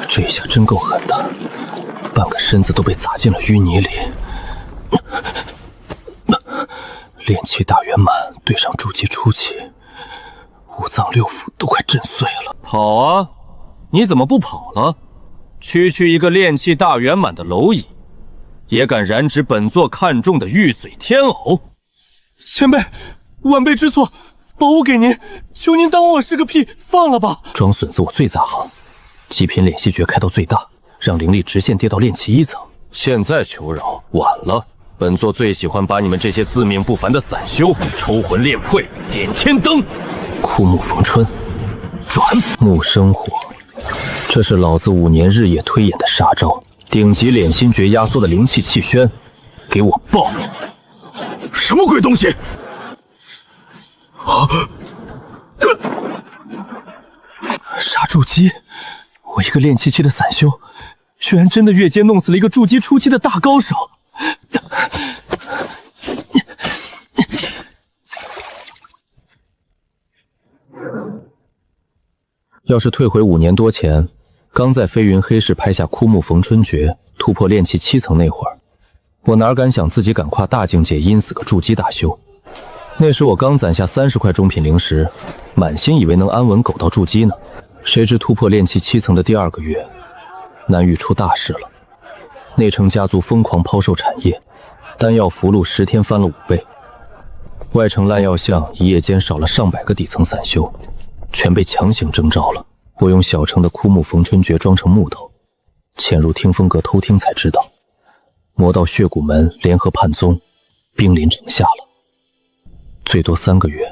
这一下真够狠的，半个身子都被砸进了淤泥里。炼气大圆满对上筑基初期，五脏六腑都快震碎了。跑啊！你怎么不跑了？区区一个炼气大圆满的蝼蚁，也敢染指本座看中的玉髓天藕？前辈，晚辈知错，保物给您，求您当我是个屁，放了吧！装损子我最在行，极品敛息诀开到最大，让灵力直线跌到炼气1层。现在求饶，晚了。本座最喜欢把你们这些自命不凡的散修抽魂炼魄，点天灯。枯木逢春，转木生火，这是老子5年日夜推演的杀招。顶级敛心诀压缩的灵气气宣，给我爆！什么鬼东西？啊！杀筑基！我一个炼气期的散修，居然真的越阶弄死了一个筑基初期的大高手！要是退回5年多前，刚在飞云黑市拍下枯木逢春诀，突破炼气7层那会儿，我哪敢想自己敢跨大境界阴死个筑基大修。那时我刚攒下30块中品灵石，满心以为能安稳苟到筑基呢。谁知突破炼气7层的第2个月，南域出大事了。内城家族疯狂抛售产业，丹药符箓10天翻了5倍。外城烂药巷一夜间少了上百个底层散修，全被强行征召了。我用小城的枯木逢春诀装成木头，潜入听风阁偷听才知道，魔道血骨门联合叛宗，兵临城下了。最多3个月，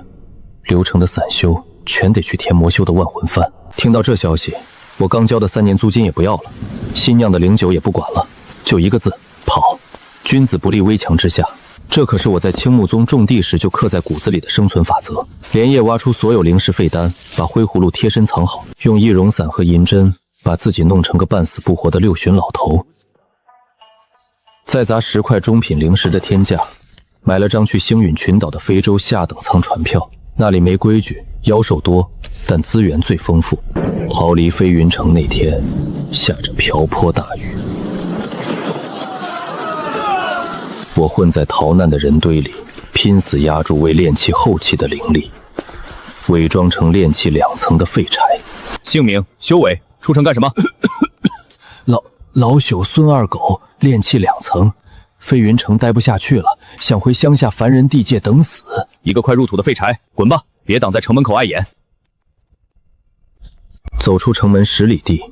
刘城的散修全得去填魔修的万魂幡。听到这消息，我刚交的3年租金也不要了，新酿的灵酒也不管了，就一个字：跑。君子不立危墙之下，这可是我在青木宗种地时就刻在骨子里的生存法则。连夜挖出所有灵石废丹，把灰葫芦贴身藏好，用易容散和银针把自己弄成个半死不活的6旬老头，再砸10块中品灵石的天价，买了张去星陨群岛的非洲下等舱船票。那里没规矩，妖兽多，但资源最丰富。逃离飞云城那天，下着瓢泼大雨，我混在逃难的人堆里，拼死压住为炼气后期的灵力，伪装成炼气2层的废柴。姓名：修为，出城干什么？老朽孙二狗，炼气2层，飞云城待不下去了，想回乡下凡人地界等死。一个快入土的废柴，滚吧，别挡在城门口碍眼。走出城门10里地，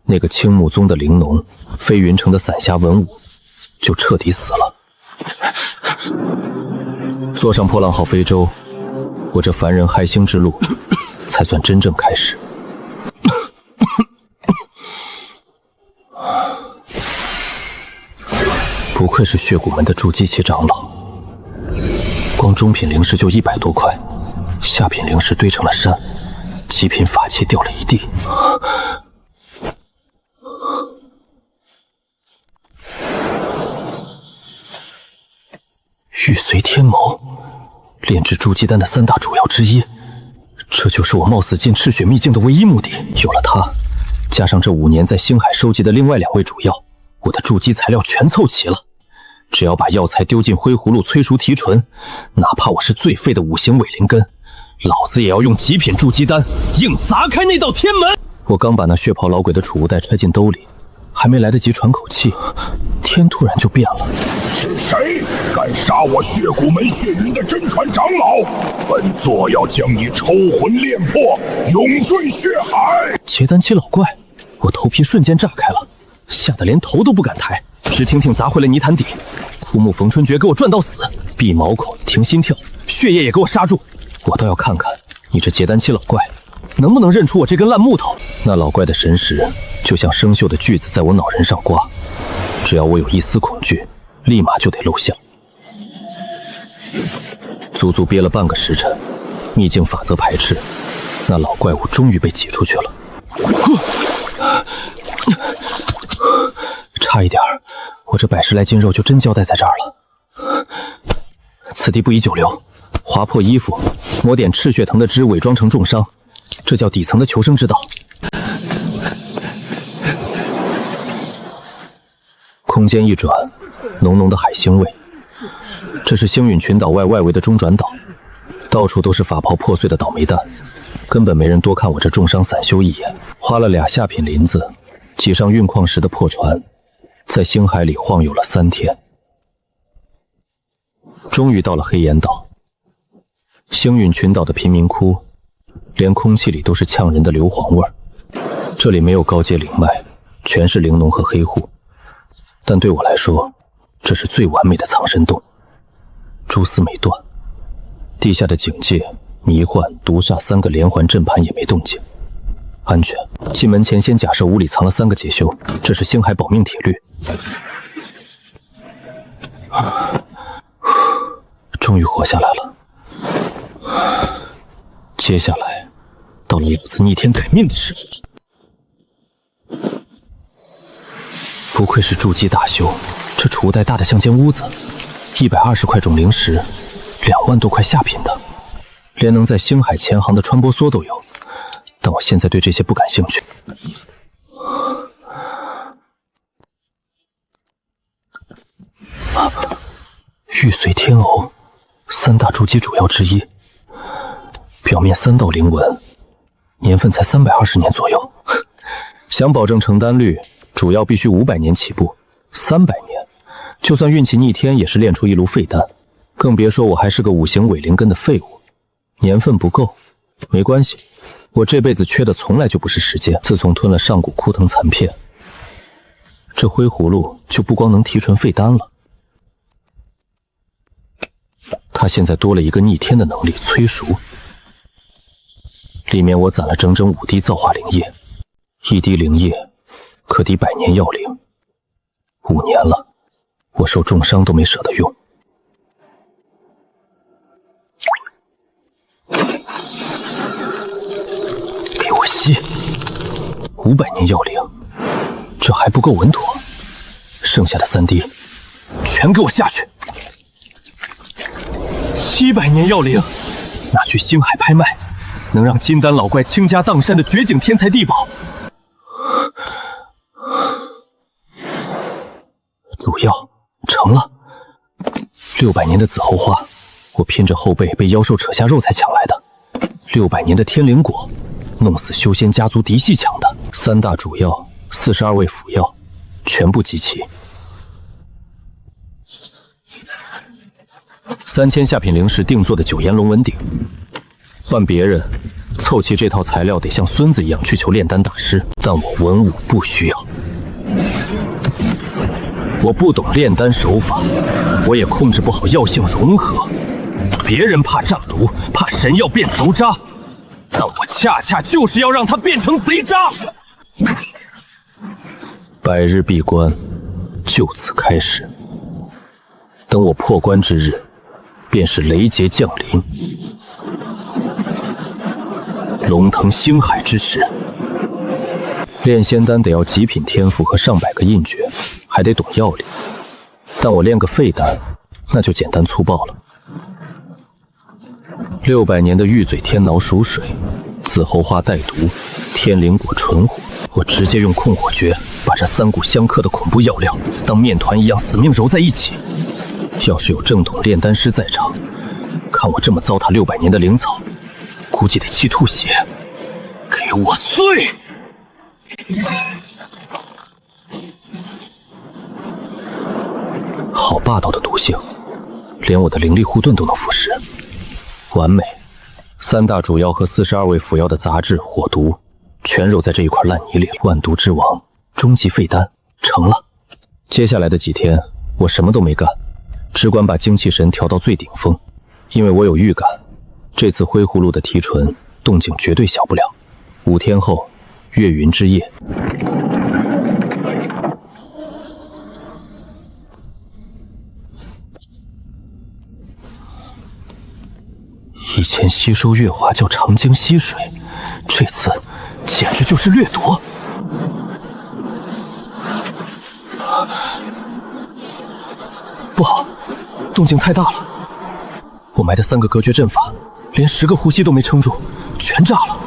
那个青木宗的灵农，飞云城的散侠文武，就彻底死了。坐上破浪号飞舟，我这凡人嗨星之路才算真正开始。不愧是血骨门的筑基期长老，光中品灵石就100多块，下品灵石堆成了山，极品法器掉了一地。玉髓天眸，炼制筑基丹的3大主要之一，这就是我冒死进赤血秘境的唯一目的。有了它，加上这5年在星海收集的另外2味主药，我的筑基材料全凑齐了。只要把药材丢进灰葫芦催熟提纯，哪怕我是最废的5行伪灵根，老子也要用极品筑基丹硬砸开那道天门。我刚把那血袍老鬼的储物袋揣进兜里，还没来得及喘口气，天突然就变了。是谁敢杀我血骨门血云的真传长老？本座要将你抽魂炼魄，永坠血海！结丹期老怪，我头皮瞬间炸开了，吓得连头都不敢抬，直挺挺砸回了泥潭底。枯木逢春诀给我转到死，闭毛孔停心跳，血液也给我刹住。我倒要看看你这结丹期老怪能不能认出我这根烂木头。那老怪的神识就像生锈的锯子在我脑仁上刮，只要我有一丝恐惧，立马就得露相。足足憋了半个时辰，秘境法则排斥，那老怪物终于被挤出去了。差一点，我这110来斤肉就真交代在这儿了。此地不宜久留，划破衣服，抹点赤血藤的汁，伪装成重伤，这叫底层的求生之道。空间一转，浓浓的海腥味。这是星陨群岛外围的中转岛，到处都是法袍破碎的倒霉蛋，根本没人多看我这重伤散修一眼。花了2下品林子，挤上运矿石的破船，在星海里晃悠了3天，终于到了黑岩岛。星陨群岛的贫民窟，连空气里都是呛人的硫磺味儿。这里没有高阶灵脉，全是灵农和黑户，但对我来说，这是最完美的藏身洞。蛛丝没断，地下的警戒、迷幻、毒煞3个连环阵盘也没动静，安全。进门前先假设屋里藏了3个解修，这是星海保命铁律。终于活下来了。接下来，到了老子逆天改命的时候。不愧是筑基大修，这储物袋大得像间屋子，120块种灵石，2万多块下品的，连能在星海前行的穿波梭都有。但我现在对这些不感兴趣。玉髓天藕，3大筑基主要之一，表面3道灵纹，年份才320年左右。想保证成丹率，主要必须500年起步，300年，就算运气逆天也是炼出一炉废丹，更别说我还是个5行伪灵根的废物，年份不够，没关系，我这辈子缺的从来就不是时间。自从吞了上古枯藤残片，这灰葫芦就不光能提纯废丹了，它现在多了一个逆天的能力催熟，里面我攒了整整5滴造化灵液，1滴灵液可抵100年药灵，5年了，我受重伤都没舍得用。给我吸！500年药灵，这还不够稳妥，剩下的3滴全给我下去！700年药灵，拿去星海拍卖，能让金丹老怪倾家荡产的绝景天才地宝。毒药成了，600年的紫后花，我拼着后背被妖兽扯下肉才抢来的；600年的天灵果，弄死修仙家族嫡系抢的；3大主药，42味辅药，全部集齐。3000下品灵石定做的9岩龙纹鼎，换别人凑齐这套材料得像孙子一样去求炼丹大师，但我文武不需要。我不懂炼丹手法，我也控制不好药性融合。别人怕炸炉，怕神药变头渣，但我恰恰就是要让它变成贼渣。百日闭关，就此开始。等我破关之日，便是雷劫降临，龙腾星海之时。炼仙丹得要极品天赋和上百个印诀，还得懂药理。但我炼个废丹，那就简单粗暴了。600年的玉嘴天挠属水，紫后花带毒，天灵果纯火，我直接用控火诀把这3股相克的恐怖药料当面团一样死命揉在一起。要是有正统炼丹师在场，看我这么糟蹋600年的灵草，估计得气吐血。给我碎！好霸道的毒性，连我的灵力护盾都能腐蚀，完美。3大主药和42味辅药的杂质火毒，全揉在这一块烂泥里了。万毒之王，终极废丹成了。接下来的几天，我什么都没干，只管把精气神调到最顶峰，因为我有预感，这次灰葫芦的提纯动静绝对小不了。5天后，月云之夜。以前吸收月华叫长江溪水，这次简直就是掠夺。不好，动静太大了！我埋的3个隔绝阵法，连10个呼吸都没撑住，全炸了。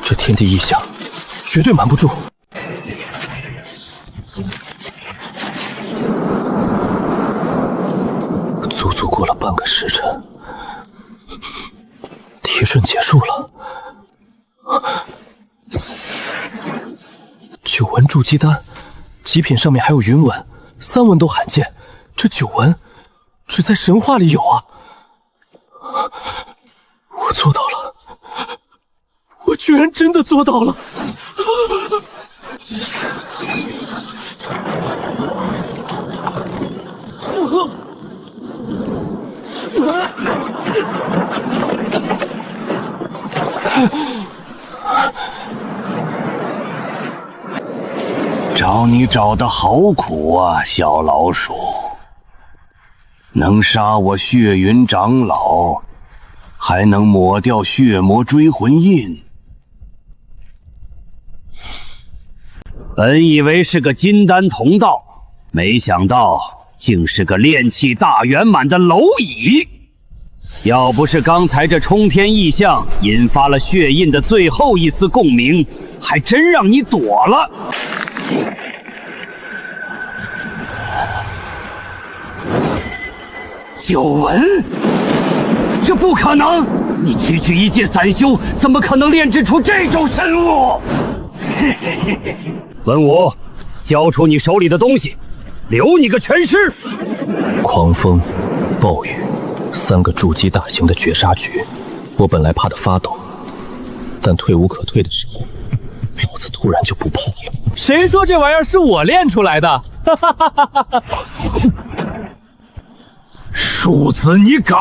这天地异象，绝对瞒不住。9纹筑基丹，极品上面还有云纹，3纹都罕见，这9纹只在神话里有啊！我做到了，我居然真的做到了！找你找得好苦啊，小老鼠！能杀我血云长老，还能抹掉血魔追魂印。本以为是个金丹同道，没想到竟是个炼气大圆满的蝼蚁。要不是刚才这冲天异象引发了血印的最后一丝共鸣，还真让你躲了。9纹，这不可能！你区一介散修，怎么可能炼制出这种神物？文武，交出你手里的东西，留你个全尸！狂风、暴雨，3个筑基大型的绝杀局，我本来怕得发抖，但退无可退的时候，老子突然就不怕了。谁说这玩意儿是我练出来的？庶子，你敢！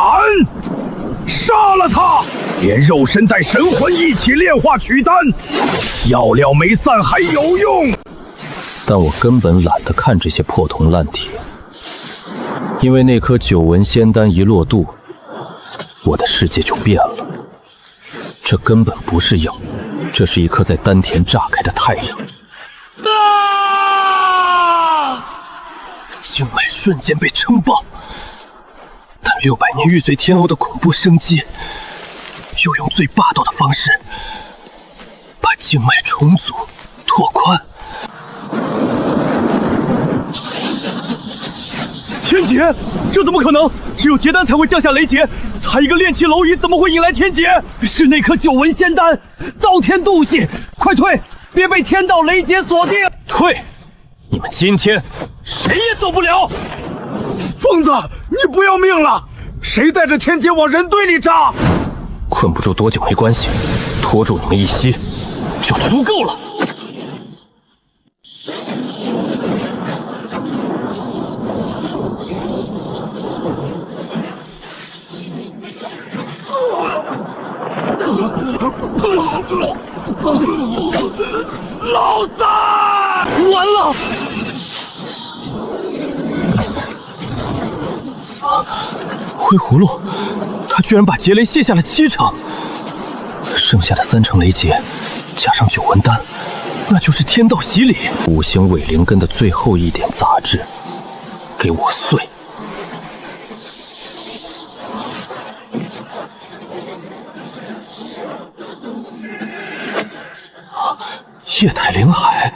杀了他！连肉身带神魂一起炼化取丹，药料没散还有用。但我根本懒得看这些破铜烂铁，因为那颗9纹仙丹一落肚，我的世界就变了。这根本不是药，这是一颗在丹田炸开的太阳。经脉瞬间被撑爆，但600年玉髓天欧的恐怖生机，又用最霸道的方式把经脉重组、拓宽。天劫？这怎么可能？只有结丹才会降下雷劫，他一个炼气蝼蚁怎么会引来天劫？是那颗9纹仙丹，遭天妒忌！快退，别被天道雷劫锁定！退！你们今天谁也走不了！疯子，你不要命了？谁带着天劫往人堆里扎？困不住多久没关系，拖住你们一息就足够了。老子完了！灰葫芦，他居然把劫雷卸下了7成，剩下的3成雷劫，加上9纹丹，那就是天道洗礼。5行伪灵根的最后一点杂质，给我碎！液态灵海，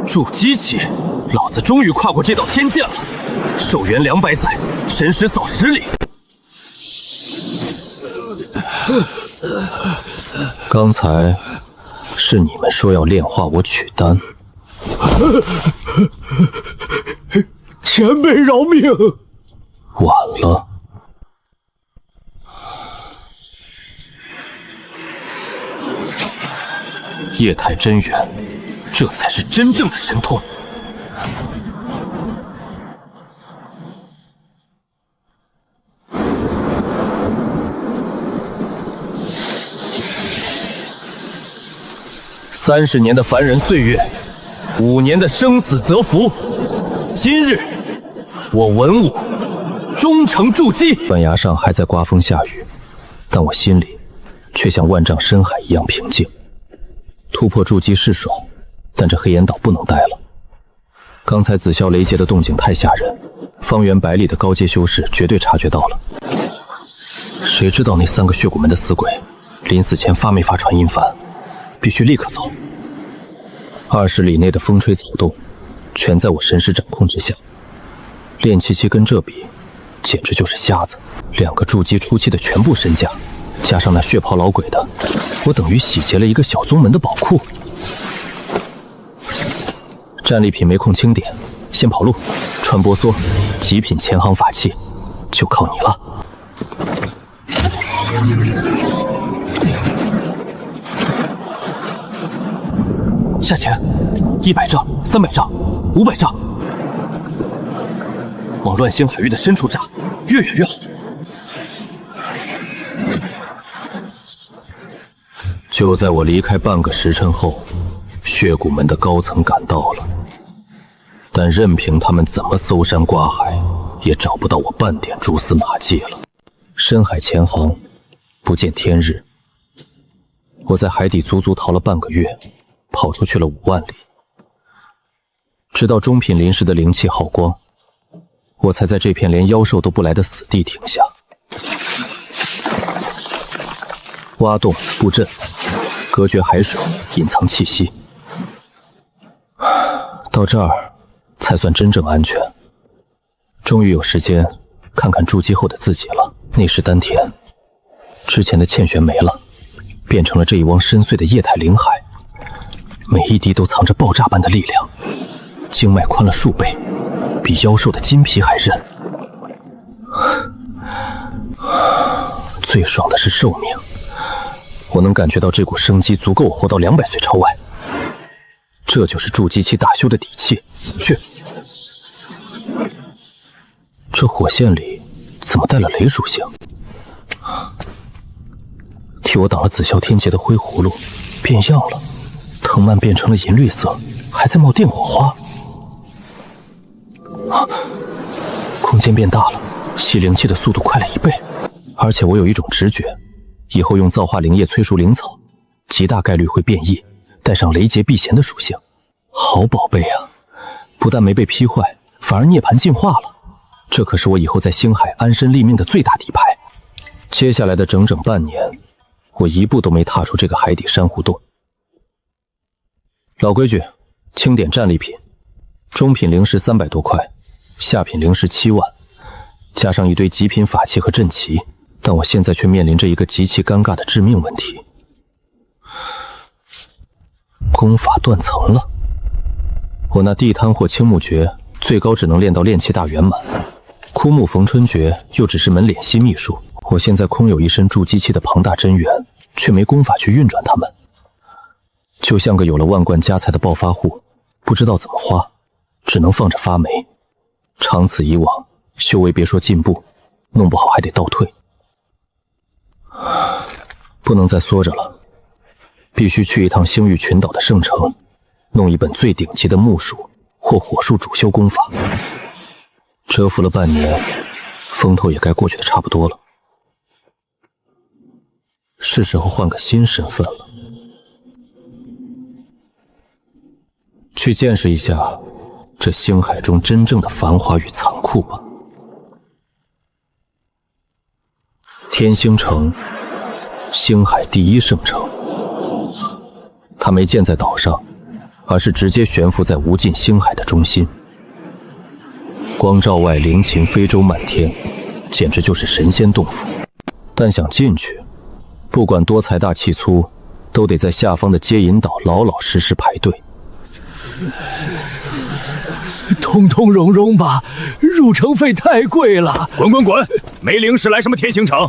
筑基期，老子终于跨过这道天堑了！寿元200载，神识扫10里。刚才是你们说要炼化我取丹。前辈饶命！晚了。液态真元，这才是真正的神通。30年的凡人岁月，5年的生死蛰伏。今日，我文武终成筑基。断崖上还在刮风下雨，但我心里却像万丈深海一样平静。突破筑基是爽，但这黑岩岛不能待了。刚才紫霄雷劫的动静太吓人，方圆100里的高阶修士绝对察觉到了。谁知道那3个血骨门的死鬼临死前发没发传音幡，必须立刻走。20里内的风吹草动全在我神识掌控之下，炼气期跟这比，简直就是瞎子。2个筑基初期的全部身价，加上那血袍老鬼的，我等于洗劫了一个小宗门的宝库。战利品没空清点，先跑路。穿波梭，极品前行法器，就靠你了。下钱，100丈、300丈、500丈，往乱星海域的深处炸，越远越好。就在我离开半个时辰后，血骨门的高层赶到了，但任凭他们怎么搜山刮海，也找不到我半点蛛丝马迹了。深海潜航，不见天日。我在海底足足逃了半个月，跑出去了5万里，直到中品灵石的灵气耗光，我才在这片连妖兽都不来的死地停下。挖洞布阵，隔绝海水，隐藏气息，到这儿才算真正安全。终于有时间看看筑基后的自己了。内视丹田，之前的欠玄没了，变成了这一汪深邃的液态灵海，每一滴都藏着爆炸般的力量，经脉宽了数倍，比妖兽的筋皮还韧。最爽的是寿命，我能感觉到这股生机足够我活到200岁朝外，这就是筑基期大修的底气。去，这火线里怎么带了雷属性？替我挡了紫霄天劫的灰葫芦变样了，藤蔓变成了银绿色，还在冒电火花。空间变大了，吸灵气的速度快了1倍，而且我有一种直觉，以后用造化灵液催熟灵草，极大概率会变异，带上雷劫避邪的属性。好宝贝啊，不但没被劈坏，反而涅槃进化了。这可是我以后在星海安身立命的最大底牌。接下来的整整半年，我一步都没踏出这个海底珊瑚洞。老规矩，清点战利品，中品灵石300多块，下品灵石7万，加上一堆极品法器和阵旗。但我现在却面临着一个极其尴尬的致命问题，功法断层了。我那地摊或青木诀最高只能练到炼气大圆满，枯木逢春诀又只是门敛息秘术。我现在空有一身筑基期的庞大真元，却没功法去运转它们，就像个有了万贯家财的暴发户，不知道怎么花，只能放着发霉。长此以往，修为别说进步，弄不好还得倒退。不能再缩着了，必须去一趟星域群岛的圣城，弄一本最顶级的木术或火术主修功法。蛰伏了半年，风头也该过去的差不多了，是时候换个新身份了，去见识一下这星海中真正的繁华与残酷吧。天星城，星海第一圣城，它没建在岛上，而是直接悬浮在无尽星海的中心。光照外灵禽飞舟满天，简直就是神仙洞府。但想进去，不管多财大气粗，都得在下方的接引岛老老实实排队。通通融融吧，入城费太贵了。滚滚滚！没灵石来什么天星城？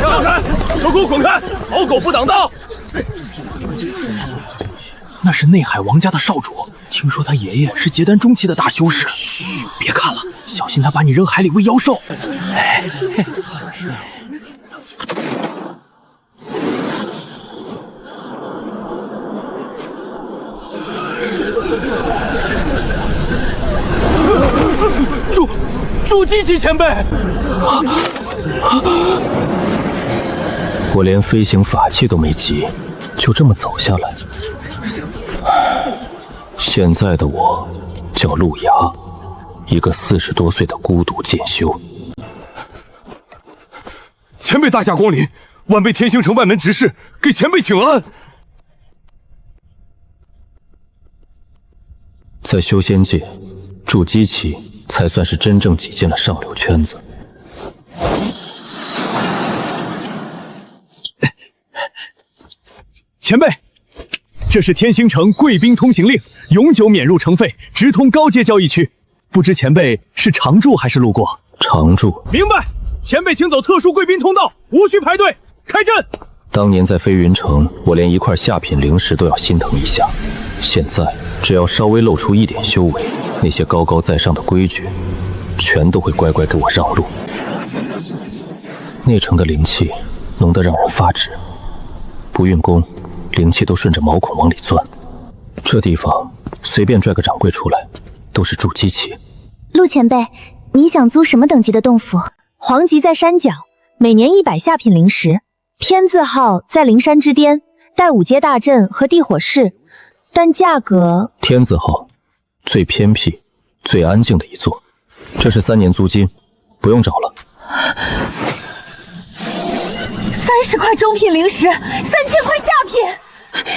让开！都给我滚开！好狗不挡道！那是内海王家的少主，听说他爷爷是结丹中期的大修士。嘘，别看了，小心他把你扔海里喂妖兽。筑基期前辈，我连飞行法器都没集，就这么走下来。现在的我叫陆崖，一个40多岁的孤独剑修。前辈大驾光临，晚辈天星城外门执事给前辈请安。在修仙界，筑基期才算是真正挤进了上流圈子。前辈，这是天星城贵宾通行令，永久免入城费，直通高阶交易区。不知前辈是常住还是路过？常住。明白。前辈请走特殊贵宾通道，无需排队。开阵。当年在飞云城，我连一块下品灵石都要心疼一下。现在只要稍微露出一点修为，那些高高在上的规矩，全都会乖乖给我让路。内城的灵气浓得让人发指，不运功，灵气都顺着毛孔往里钻。这地方随便拽个掌柜出来，都是筑基期。陆前辈，你想租什么等级的洞府？皇级在山脚，每年100下品灵石。天字号在灵山之巅，带5阶大阵和地火室，但价格……天字号，最偏僻、最安静的一座。这是3年租金，不用找了。30块中品灵石，3000块下品。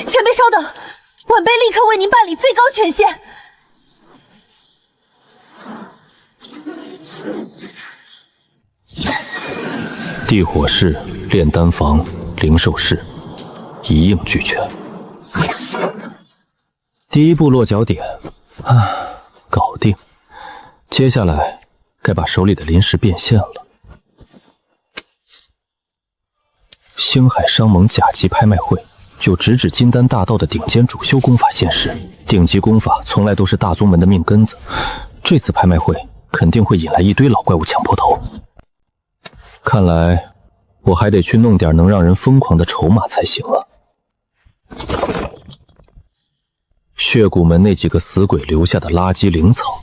前辈稍等，晚辈立刻为您办理最高权限。地火室、炼丹房、灵兽室，一应俱全。第一步落脚点，搞定。接下来该把手里的灵石变现了。星海商盟甲级拍卖会，有直指金丹大道的顶尖主修功法现世。顶级功法从来都是大宗门的命根子，这次拍卖会肯定会引来一堆老怪物抢破头。看来我还得去弄点能让人疯狂的筹码才行啊。血骨门那几个死鬼留下的垃圾灵草，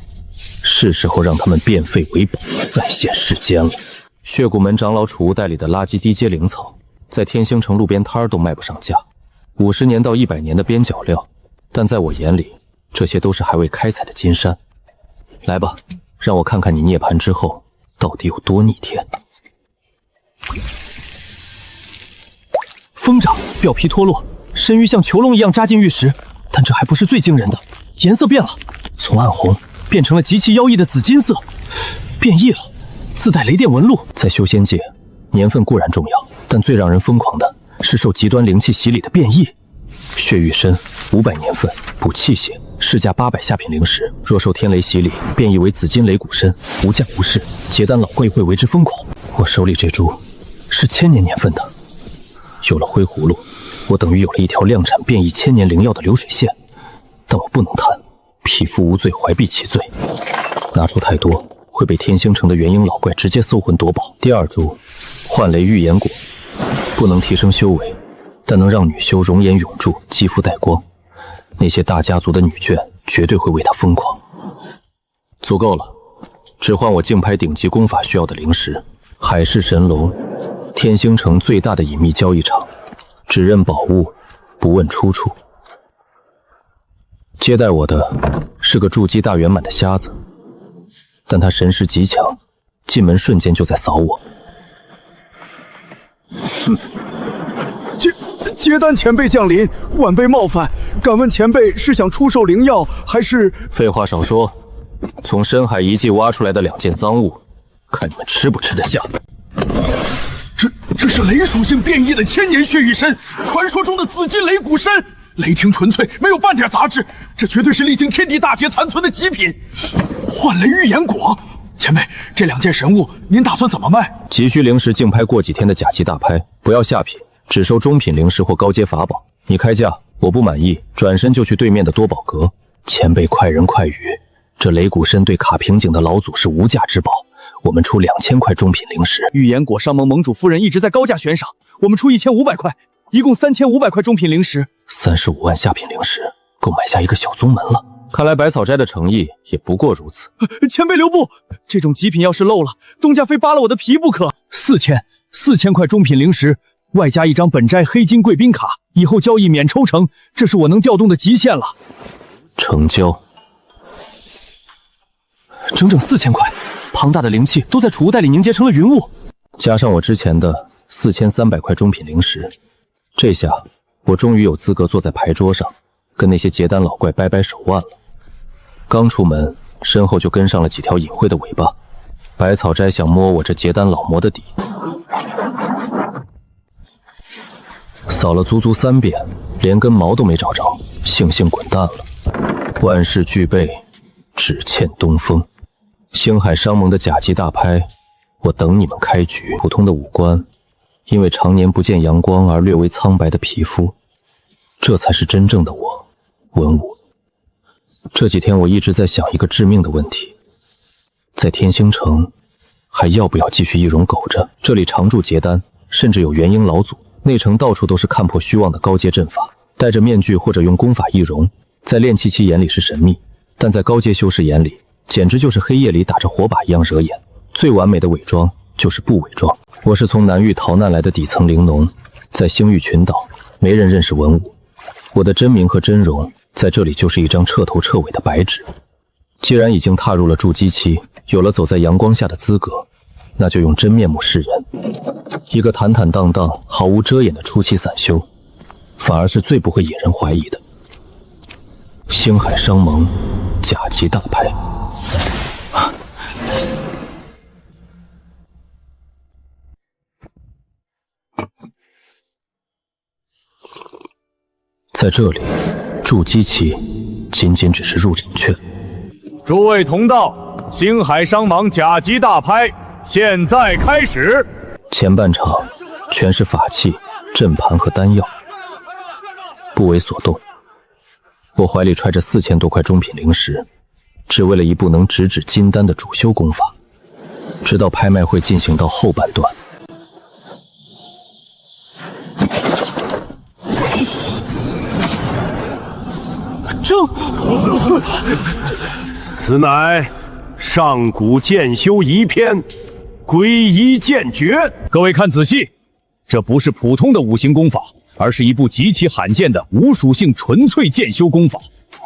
是时候让他们变废为宝，再现世间了。血骨门长老储物袋里的垃圾低阶灵草，在天星城路边摊都卖不上价，50年到100年的边角料，但在我眼里，这些都是还未开采的金山。来吧，让我看看你涅槃之后到底有多逆天。风掌表皮脱落，身鱼像囚笼一样扎进玉石，但这还不是最惊人的，颜色变了，从暗红变成了极其妖异的紫金色，变异了，自带雷电纹路。在修仙界，年份固然重要，但最让人疯狂的是受极端灵气洗礼的变异。血玉参500年份，补气血，市价800下品灵石，若受天雷洗礼，变异为紫金雷骨参，无价无市，结丹老贵会为之疯狂。我手里这株是1000年年份的，有了灰葫芦，我等于有了一条量产变异1000年灵药的流水线。但我不能贪，匹夫无罪，怀璧其罪，拿出太多会被天星城的元婴老怪直接搜魂夺宝。第2株幻雷预言果，不能提升修为，但能让女修容颜永驻，肌肤带光。那些大家族的女眷绝对会为他疯狂。足够了，只换我竞拍顶级功法需要的灵石。海市神龙，天星城最大的隐秘交易场，只认宝物，不问出处。接待我的是个筑基大圆满的瞎子，但他神识极强，进门瞬间就在扫我。结丹前辈降临，晚辈冒犯，敢问前辈是想出售灵药，还是……废话少说，从深海遗迹挖出来的2件赃物，看你们吃不吃得下。这是雷属性变异的1000年血玉参，传说中的紫金雷骨参，雷霆纯粹，没有半点杂质，这绝对是历经天地大劫残存的极品。幻雷预言果，前辈，这2件神物您打算怎么卖？急需灵石竞拍过几天的甲级大拍，不要下品，只收中品灵石或高阶法宝。你开价，我不满意，转身就去对面的多宝阁。前辈快人快语，这雷骨参对卡瓶颈的老祖是无价之宝。我们出2000块中品灵石。预言果商盟盟主夫人一直在高价悬赏，我们出1500块，一共3500块中品灵石，35万下品灵石，够买下一个小宗门了。看来百草斋的诚意也不过如此。前辈留步，这种极品要是漏了，东家非扒了我的皮不可。4000块中品灵石，外加1张本斋黑金贵宾卡，以后交易免抽成，这是我能调动的极限了。成交。整整4000块，庞大的灵气都在储物袋里凝结成了云雾。加上我之前的4300块中品灵石，这下我终于有资格坐在牌桌上，跟那些结丹老怪掰掰手腕了。刚出门身后就跟上了几条隐晦的尾巴。百草斋想摸我这结丹老魔的底，扫了足足3遍，连根毛都没找着，悻悻滚蛋了。万事俱备，只欠东风。星海商盟的甲级大拍，我等你们开局。普通的五官，因为常年不见阳光而略微苍白的皮肤，这才是真正的我，文武。这几天我一直在想一个致命的问题，在天星城还要不要继续易容苟着？这里常驻结丹，甚至有元婴老祖，内城到处都是看破虚妄的高阶阵法，戴着面具或者用功法易容，在炼气期眼里是神秘，但在高阶修士眼里简直就是黑夜里打着火把一样惹眼。最完美的伪装就是不伪装。我是从南域逃难来的底层灵农，在星域群岛没人认识文武，我的真名和真容在这里就是一张彻头彻尾的白纸。既然已经踏入了筑基期，有了走在阳光下的资格，那就用真面目示人。一个坦坦荡荡毫无遮掩的初期散修，反而是最不会引人怀疑的。星海商盟甲级大拍，在这里筑基期仅仅只是入场券。诸位同道，星海商盟甲级大拍现在开始。前半场全是法器、阵盘和丹药，不为所动。我怀里揣着4000多块中品灵石，只为了一部能直指金丹的主修功法。直到拍卖会进行到后半段，此乃上古剑修遗篇，归一剑诀。各位看仔细，这不是普通的五行功法，而是一部极其罕见的无属性纯粹剑修功法。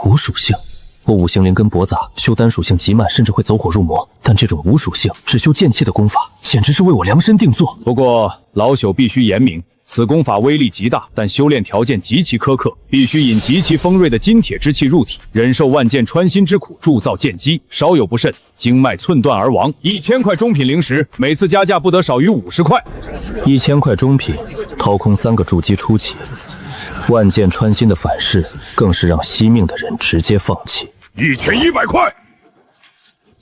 无属性？我五行灵根驳杂，修丹属性极慢，甚至会走火入魔。但这种无属性只修剑气的功法，简直是为我量身定做。不过老朽必须言明，此功法威力极大，但修炼条件极其苛刻，必须引极其锋锐的金铁之气入体，忍受万剑穿心之苦，铸造剑机，稍有不慎，经脉寸断而亡。1000块中品灵石，每次加价不得少于50块。1000块中品，掏空3个筑基初期，万剑穿心的反噬，更是让惜命的人直接放弃。1100块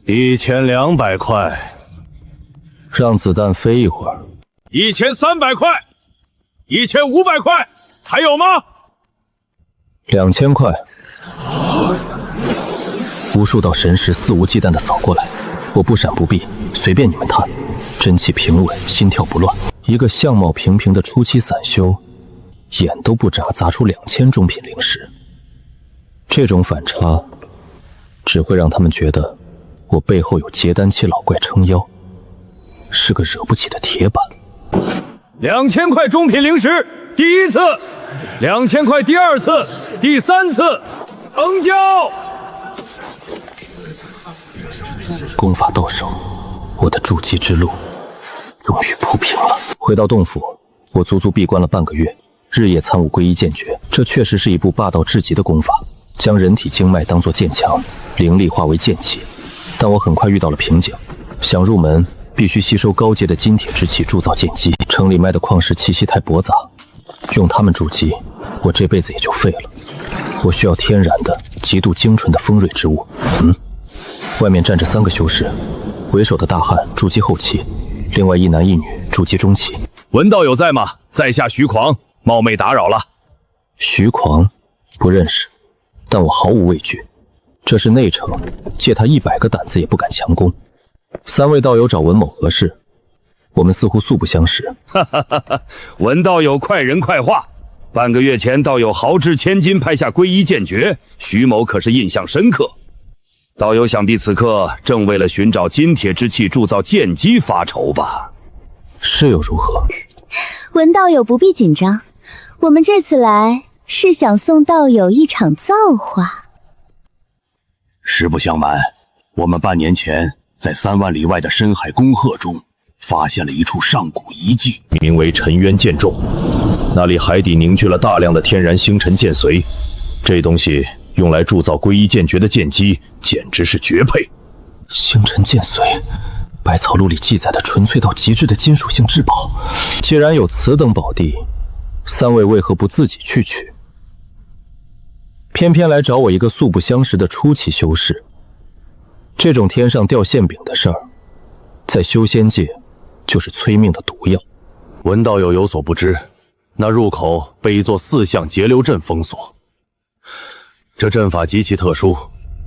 ，1200块，让子弹飞一会儿。1300块，1500块，还有吗？2000块。无数道神识肆无忌惮地扫过来，我不闪不避，随便你们探，真气平稳，心跳不乱。一个相貌平平的初期散修，眼都不眨砸出2000中品灵石，这种反差只会让他们觉得我背后有结丹期老怪撑腰，是个惹不起的铁板。2000块中品灵石，第1次；2000块第2次，第3次，成交。功法到手，我的筑基之路终于铺平了。回到洞府，我足足闭关了半个月，日夜参悟归一剑诀。这确实是一部霸道至极的功法，将人体经脉当作剑墙，灵力化为剑气。但我很快遇到了瓶颈，想入门必须吸收高阶的金铁之气铸造剑机，城里卖的矿石气息太驳杂，用它们筑基，我这辈子也就废了。我需要天然的、极度精纯的锋锐之物。外面站着3个修士，为首的大汉筑基后期，另外1男1女筑基中期。文道友在吗？在下徐狂，冒昧打扰了。徐狂，不认识，但我毫无畏惧。这是内城，借他100个胆子也不敢强攻。3位道友找文某何事？我们似乎素不相识。哈哈哈哈！文道友快人快话，半个月前道友豪掷千金拍下归一剑诀，徐某可是印象深刻。道友想必此刻正为了寻找金铁之气铸造剑机发愁吧？是又如何？文道友不必紧张，我们这次来是想送道友一场造化。实不相瞒，我们半年前在3万里外的深海宫壑中发现了一处上古遗迹，名为沉渊剑众。那里海底凝聚了大量的天然星辰剑髓，这东西用来铸造归一剑诀的剑机简直是绝配。星辰剑髓，百草录里记载的纯粹到极致的金属性至宝。既然有此等宝地，三位为何不自己去取？偏偏来找我一个素不相识的初期修士。这种天上掉馅饼的事儿，在修仙界就是催命的毒药。文道友有所不知，那入口被一座4象截流阵封锁。这阵法极其特殊，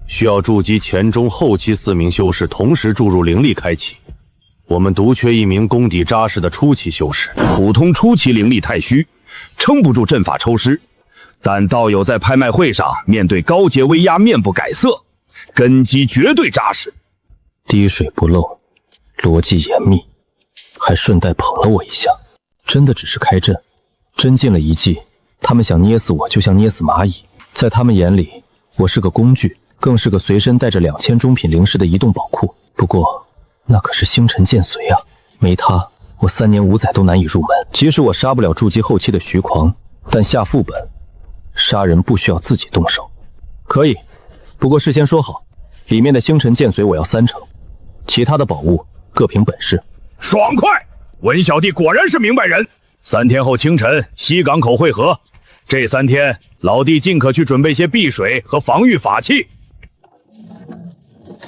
需要筑基前中后期4名修士同时注入灵力开启。我们独缺一名功底扎实的初期修士，普通初期灵力太虚，撑不住阵法抽湿。但道友在拍卖会上面对高阶威压面不改色，根基绝对扎实，滴水不漏，逻辑严密，还顺带捧了我一下。真的只是开阵，真进了一计，他们想捏死我就像捏死蚂蚁。在他们眼里，我是个工具，更是个随身带着2000中品灵石的移动宝库。不过那可是星辰剑髓啊，没它我3年5载都难以入门。即使我杀不了筑基后期的徐狂，但下副本杀人不需要自己动手。可以，不过事先说好，里面的星辰剑髓我要30%，其他的宝物各凭本事。爽快！文小弟果然是明白人。3天后清晨西港口会合，这3天老弟尽可去准备些避水和防御法器。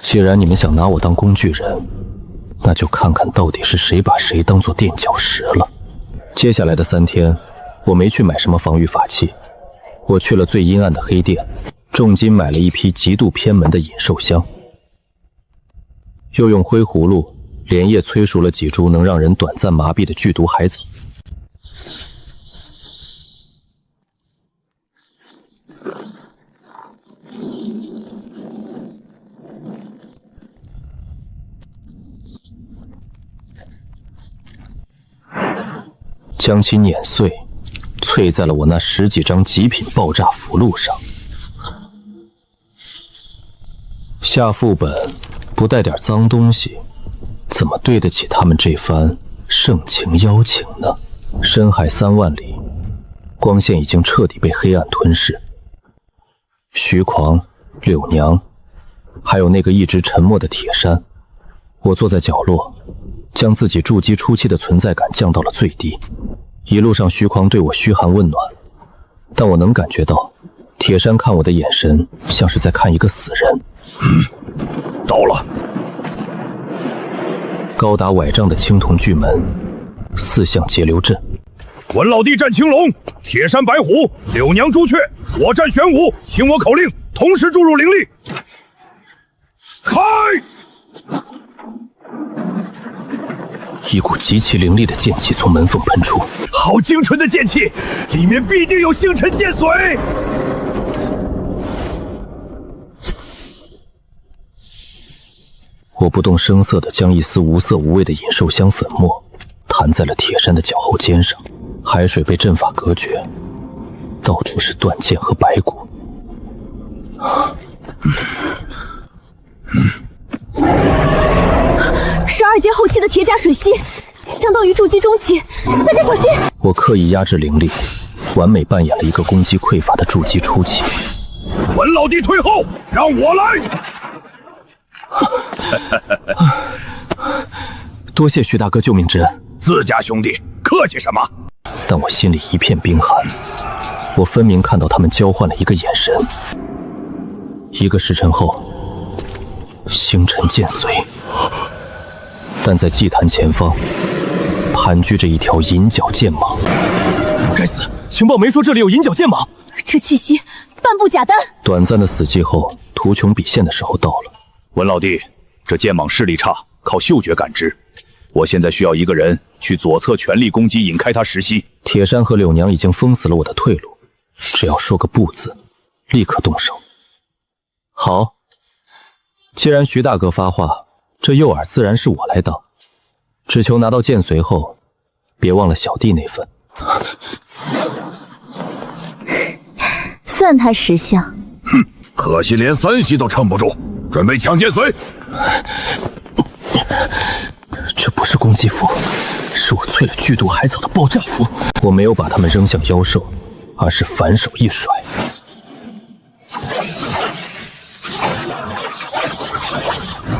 既然你们想拿我当工具人，那就看看到底是谁把谁当做垫脚石了。接下来的3天，我没去买什么防御法器，我去了最阴暗的黑店，重金买了一批极度偏门的引兽香，又用灰葫芦连夜催熟了几株能让人短暂麻痹的剧毒海草。将其碾碎，淬在了我那10几张极品爆炸符箓上。下副本不带点脏东西，怎么对得起他们这番盛情邀请呢？深海3万里，光线已经彻底被黑暗吞噬。徐狂、柳娘，还有那个一直沉默的铁山，我坐在角落，将自己筑基初期的存在感降到了最低。一路上徐狂对我嘘寒问暖，但我能感觉到铁山看我的眼神像是在看一个死人。到了。高达崴杖的青铜巨门，4象截流阵。文老弟战青龙，铁山白虎，柳娘朱雀，我战玄武，听我口令，同时注入灵力。开！一股极其凌厉的剑气从门缝喷出，好精纯的剑气，里面必定有星辰剑髓。我不动声色地将一丝无色无味的引兽香粉末弹在了铁山的脚后肩上，海水被阵法隔绝，到处是断剑和白骨。12阶后期的铁甲水系，相当于筑基中期，大家小心！我刻意压制灵力，完美扮演了一个攻击匮乏的筑基初期。文老弟退后，让我来！多谢徐大哥救命之恩，自家兄弟客气什么？但我心里一片冰寒。我分明看到他们交换了一个眼神。1个时辰后，星辰剑髓，但在祭坛前方盘踞着一条银角剑蟒。该死，情报没说这里有银角剑蟒。这气息半步假丹。短暂的死寂后，图穷匕现的时候到了。文老弟，这剑蟒视力差，靠嗅觉感知。我现在需要一个人去左侧全力攻击，引开他食息。铁山和柳娘已经封死了我的退路，只要说个不字，立刻动手。好，既然徐大哥发话，这诱饵自然是我来当。只求拿到剑髓后，别忘了小弟那份。算他识相。哼，可惜连3息都撑不住，准备抢剑髓。这不是攻击符，是我淬了剧毒海草的爆炸符。我没有把他们扔向妖兽，而是反手一甩。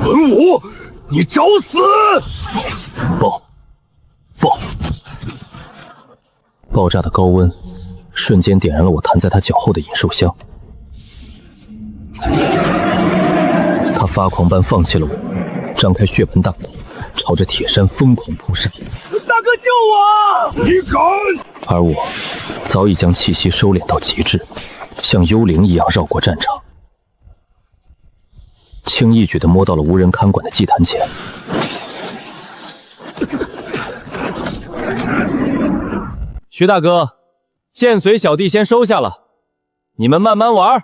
文武，你找死！爆炸的高温瞬间点燃了我弹在他脚后的引兽香，他发狂般放弃了我，张开血盆大口，朝着铁山疯狂扑杀。大哥救我！你敢！而我早已将气息收敛到极致，像幽灵一样绕过战场，轻易举地摸到了无人看管的祭坛前。徐大哥，剑随小弟先收下了，你们慢慢玩。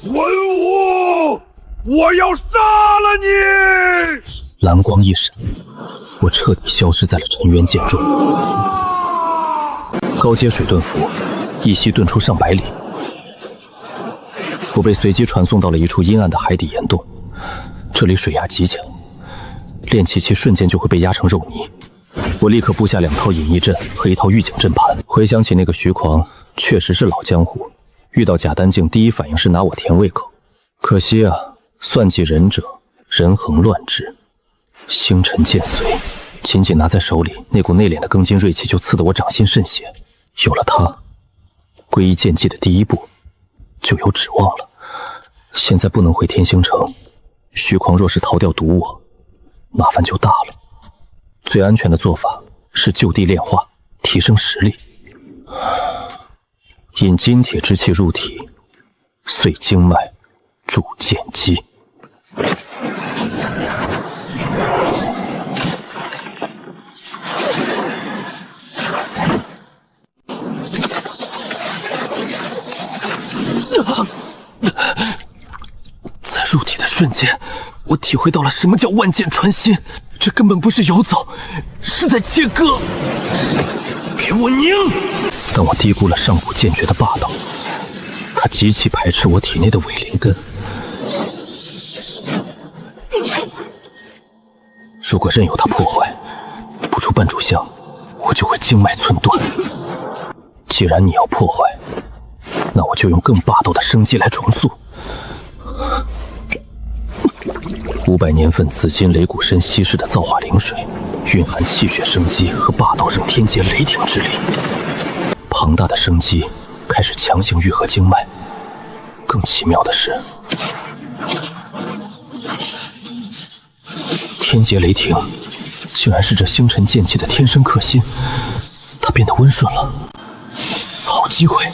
文武，我要杀了你！蓝光一闪，我彻底消失在了沉渊剑中。高阶水遁符，一息遁出上百里。我被随机传送到了一处阴暗的海底岩洞，这里水压极强，炼气期瞬间就会被压成肉泥。我立刻布下2套隐逸阵和1套预警阵盘。回想起那个徐狂，确实是老江湖，遇到假丹境第一反应是拿我填胃口。可惜啊，算计仁者，人恒乱之。星辰剑髓紧紧拿在手里，那股内敛的庚金锐气就刺得我掌心渗血。有了它，皈依剑技的第一步就有指望了。现在不能回天星城，徐狂若是逃掉毒我，麻烦就大了。最安全的做法是就地炼化，提升实力。引金铁之气入体，碎经脉，铸剑机。在入体的瞬间，我体会到了什么叫万箭穿心。这根本不是游走，是在切割。给我拧！但我低估了上古剑诀的霸道，它极其排斥我体内的伪灵根。如果任由它破坏，不出半炷香，我就会经脉寸断。既然你要破坏，那我就用更霸道的生机来重塑。500年份紫金雷骨参稀释的造化灵水，蕴含气血生机和霸道圣天劫雷霆之力。庞大的生机开始强行愈合经脉。更奇妙的是，天劫雷霆竟然是这星辰剑气的天生克星，它变得温顺了。好机会！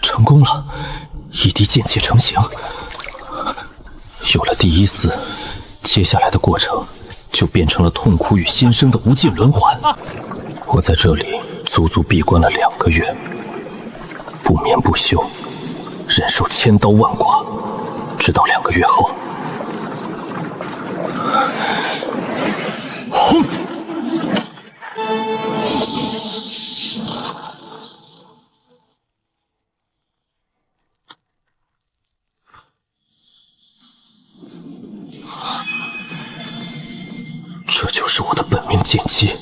成功了，一滴剑气成型。有了第一丝，接下来的过程就变成了痛苦与新生的无尽轮环。我在这里足足闭关了2个月，不眠不休，忍受千刀万剐，直到2个月后，这就是我的本命剑姬。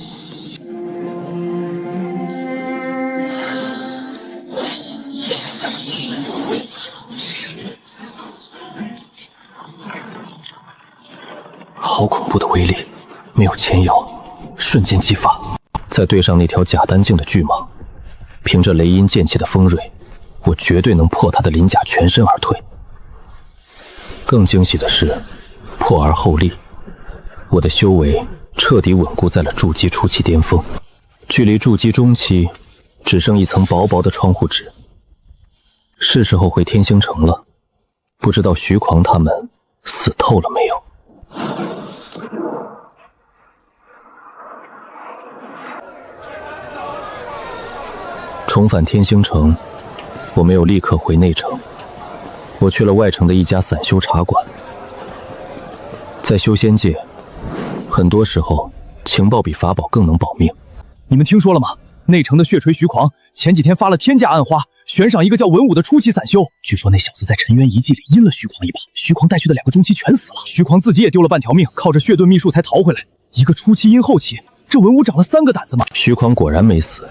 好恐怖的威力，没有前摇，瞬间激发。再对上那条假丹境的巨蟒，凭着雷音剑气的锋锐，我绝对能破他的鳞甲全身而退。更惊喜的是，破而后立，我的修为彻底稳固在了筑基初期巅峰，距离筑基中期只剩一层薄薄的窗户纸。是时候回天星城了，不知道徐狂他们死透了没有。重返天星城，我没有立刻回内城，我去了外城的一家散修茶馆。在修仙界，很多时候情报比法宝更能保命。你们听说了吗？内城的血锤徐狂前几天发了天价暗花，悬赏一个叫文武的初期散修。据说那小子在沉渊遗迹里阴了徐狂一把，徐狂带去的2个中期全死了，徐狂自己也丢了半条命，靠着血遁秘术才逃回来。一个初期阴后期，这文武长了3个胆子吗？徐狂果然没死，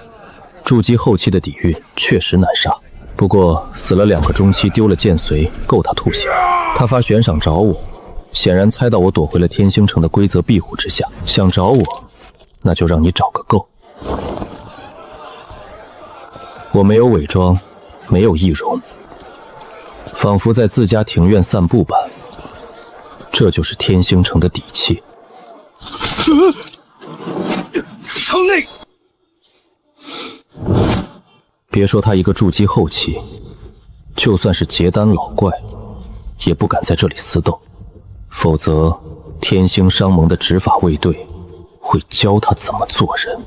筑基后期的底蕴确实难杀。不过死了2个中期，丢了剑髓，够他吐血。他发悬赏找我，显然猜到我躲回了天星城的规则庇护之下，想找我，那就让你找个够。我没有伪装，没有易容，仿佛在自家庭院散步般。这就是天星城的底气。城内，别说他一个筑基后期，就算是结丹老怪，也不敢在这里厮斗，否则天星商盟的执法卫队会教他怎么做人。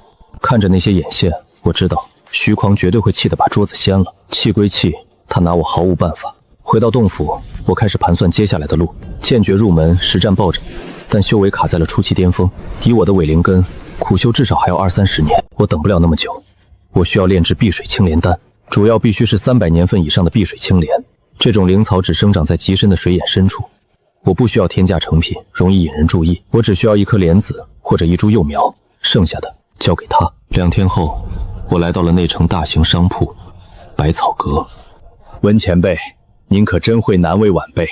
看着那些眼线，我知道徐狂绝对会气得把桌子掀了。气归气，他拿我毫无办法。回到洞府，我开始盘算接下来的路。剑诀入门，实战暴涨，但修为卡在了初期巅峰。以我的伪灵根，苦修至少还要20-30年，我等不了那么久。我需要炼制碧水青莲丹，主要必须是300年份以上的碧水青莲。这种灵草只生长在极深的水眼深处，我不需要添加成品，容易引人注意。我只需要一颗莲子或者一株幼苗，剩下的交给他。2天后，我来到了内城大型商铺百草阁。温前辈，您可真会难为晚辈。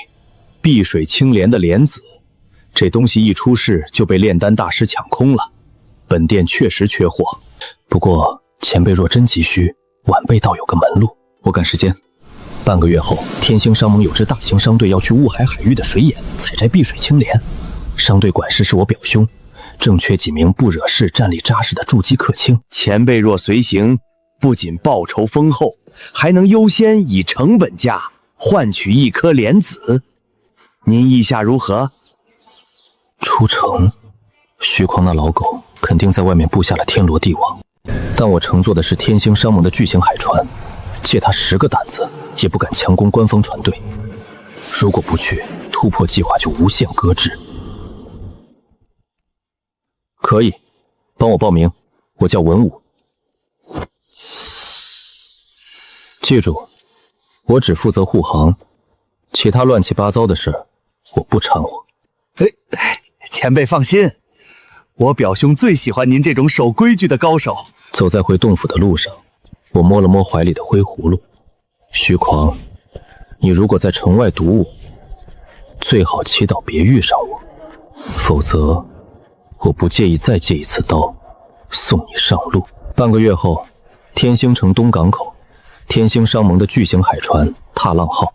碧水青莲的莲子，这东西一出世就被炼丹大师抢空了，本店确实缺货。不过前辈若真急需，晚辈倒有个门路。我赶时间。半个月后，天星商盟有支大型商队要去雾海海域的水眼采摘碧水青莲。商队管事是我表兄，正缺几名不惹事、战力扎实的筑基客卿。前辈若随行，不仅报酬丰厚，还能优先以成本价换取1颗莲子。您意下如何？出城，徐狂那老狗肯定在外面布下了天罗地网，但我乘坐的是天星商盟的巨型海船，借他10个胆子也不敢强攻官方船队。如果不去，突破计划就无限搁置。可以，帮我报名，我叫文武。记住，我只负责护航，其他乱七八糟的事我不掺和。前辈放心，我表兄最喜欢您这种守规矩的高手。走在回洞府的路上，我摸了摸怀里的灰葫芦。徐狂，你如果在城外堵我，最好祈祷别遇上我，否则我不介意再借一次刀，送你上路。半个月后，天星城东港口，天星商盟的巨型海船踏浪号，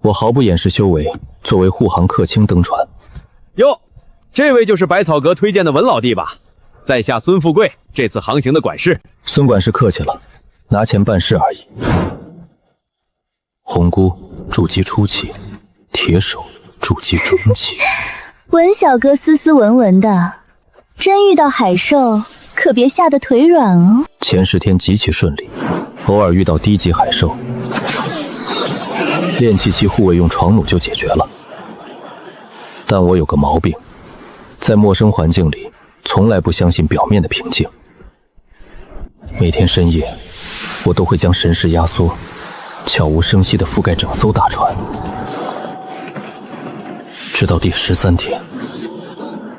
我毫不掩饰修为，作为护航客卿登船。哟，这位就是百草阁推荐的文老弟吧？在下孙富贵，这次航行的管事。孙管事客气了，拿钱办事而已。红姑筑基初期，铁手筑基中期。文小哥斯斯文文的，真遇到海兽，可别吓得腿软哦。前10天极其顺利，偶尔遇到低级海兽，炼气期护卫用床弩就解决了。但我有个毛病，在陌生环境里，从来不相信表面的平静。每天深夜，我都会将神识压缩，悄无声息地覆盖整艘大船。直到第13天，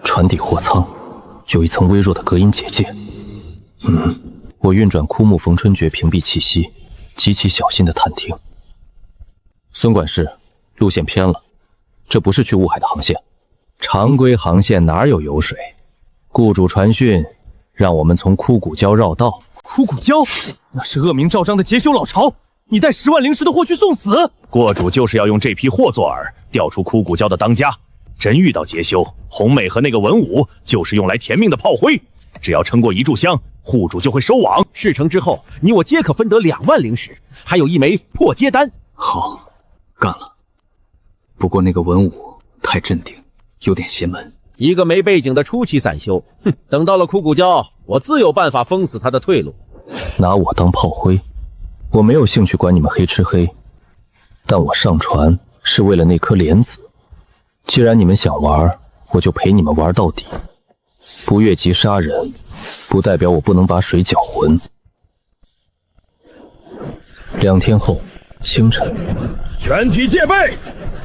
船底货舱有一层微弱的隔音结界。我运转枯木逢春诀屏蔽气息，极其小心地探听。孙管事，路线偏了，这不是去雾海的航线。常规航线哪有油水？雇主传讯，让我们从枯骨礁绕道。枯骨礁，那是恶名昭彰的劫修老巢，你带10万灵石的货去送死？过主就是要用这批货做饵，调出枯骨礁的当家。真遇到劫修，红美和那个文武就是用来填命的炮灰。只要撑过一炷香，户主就会收网。事成之后，你我皆可分得2万灵石，还有1枚破阶丹。好，干了。不过那个文武太镇定，有点邪门。一个没背景的初期散修，等到了枯骨礁，我自有办法封死他的退路。拿我当炮灰，我没有兴趣管你们黑吃黑，但我上船是为了那颗莲子。既然你们想玩，我就陪你们玩到底。不越级杀人，不代表我不能把水搅浑。2天后清晨，全体戒备，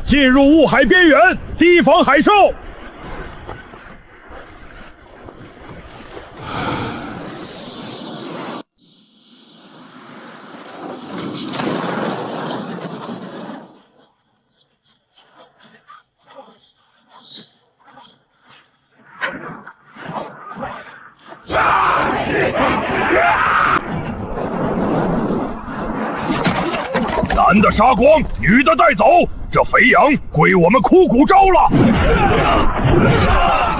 进入雾海边缘，提防海兽。男的杀光，女的带走，这肥羊归我们枯骨招了。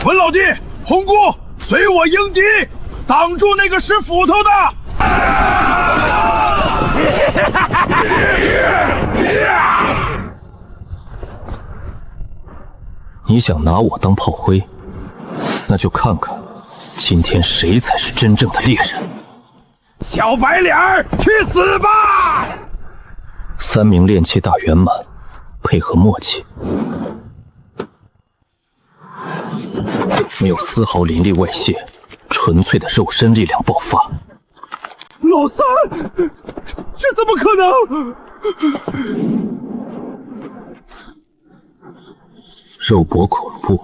文老弟，红姑，随我迎敌，挡住那个使斧头的。你想拿我当炮灰，那就看看今天谁才是真正的猎人。小白脸儿，去死吧！3名炼气大圆满，配合默契，没有丝毫灵力外泄，纯粹的肉身力量爆发。老三，这怎么可能？肉搏恐怖，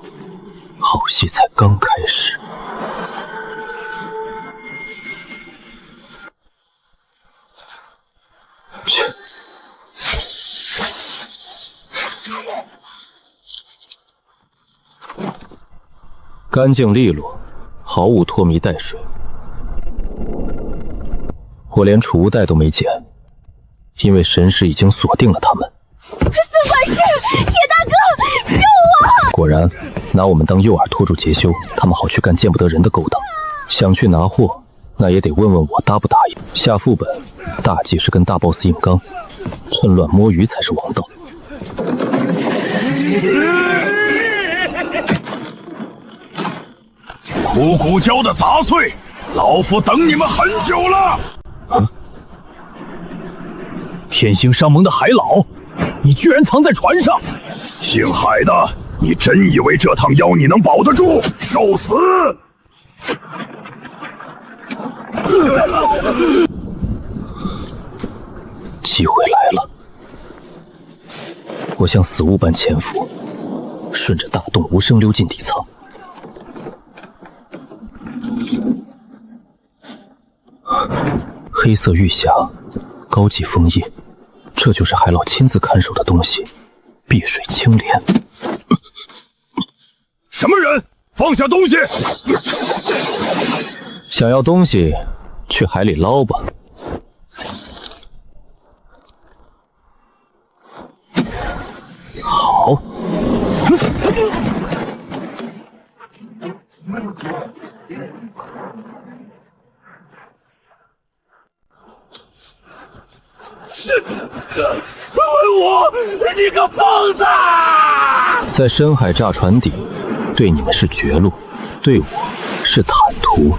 好戏才刚开始。去。干净利落，毫无拖泥带水。我连储物袋都没捡，因为神识已经锁定了他们。孙管事，铁大哥，救我！果然，拿我们当诱饵拖住杰修，他们好去干见不得人的勾当。想去拿货，那也得问问我答不答应。下副本，大忌是跟大 boss 硬刚，趁乱摸鱼才是王道。枯骨胶的杂碎，老夫等你们很久了。天星商盟的海老，你居然藏在船上！姓海的，你真以为这趟妖你能保得住？受死！机会来了，我像死物般潜伏，顺着大洞无声溜进底层。黑色玉匣，高级封印，这就是海老亲自看守的东西。碧水青莲。什么人？放下东西！想要东西，去海里捞吧。好。问我，你个疯子！在深海炸船底，对你们是绝路，对我是坦途。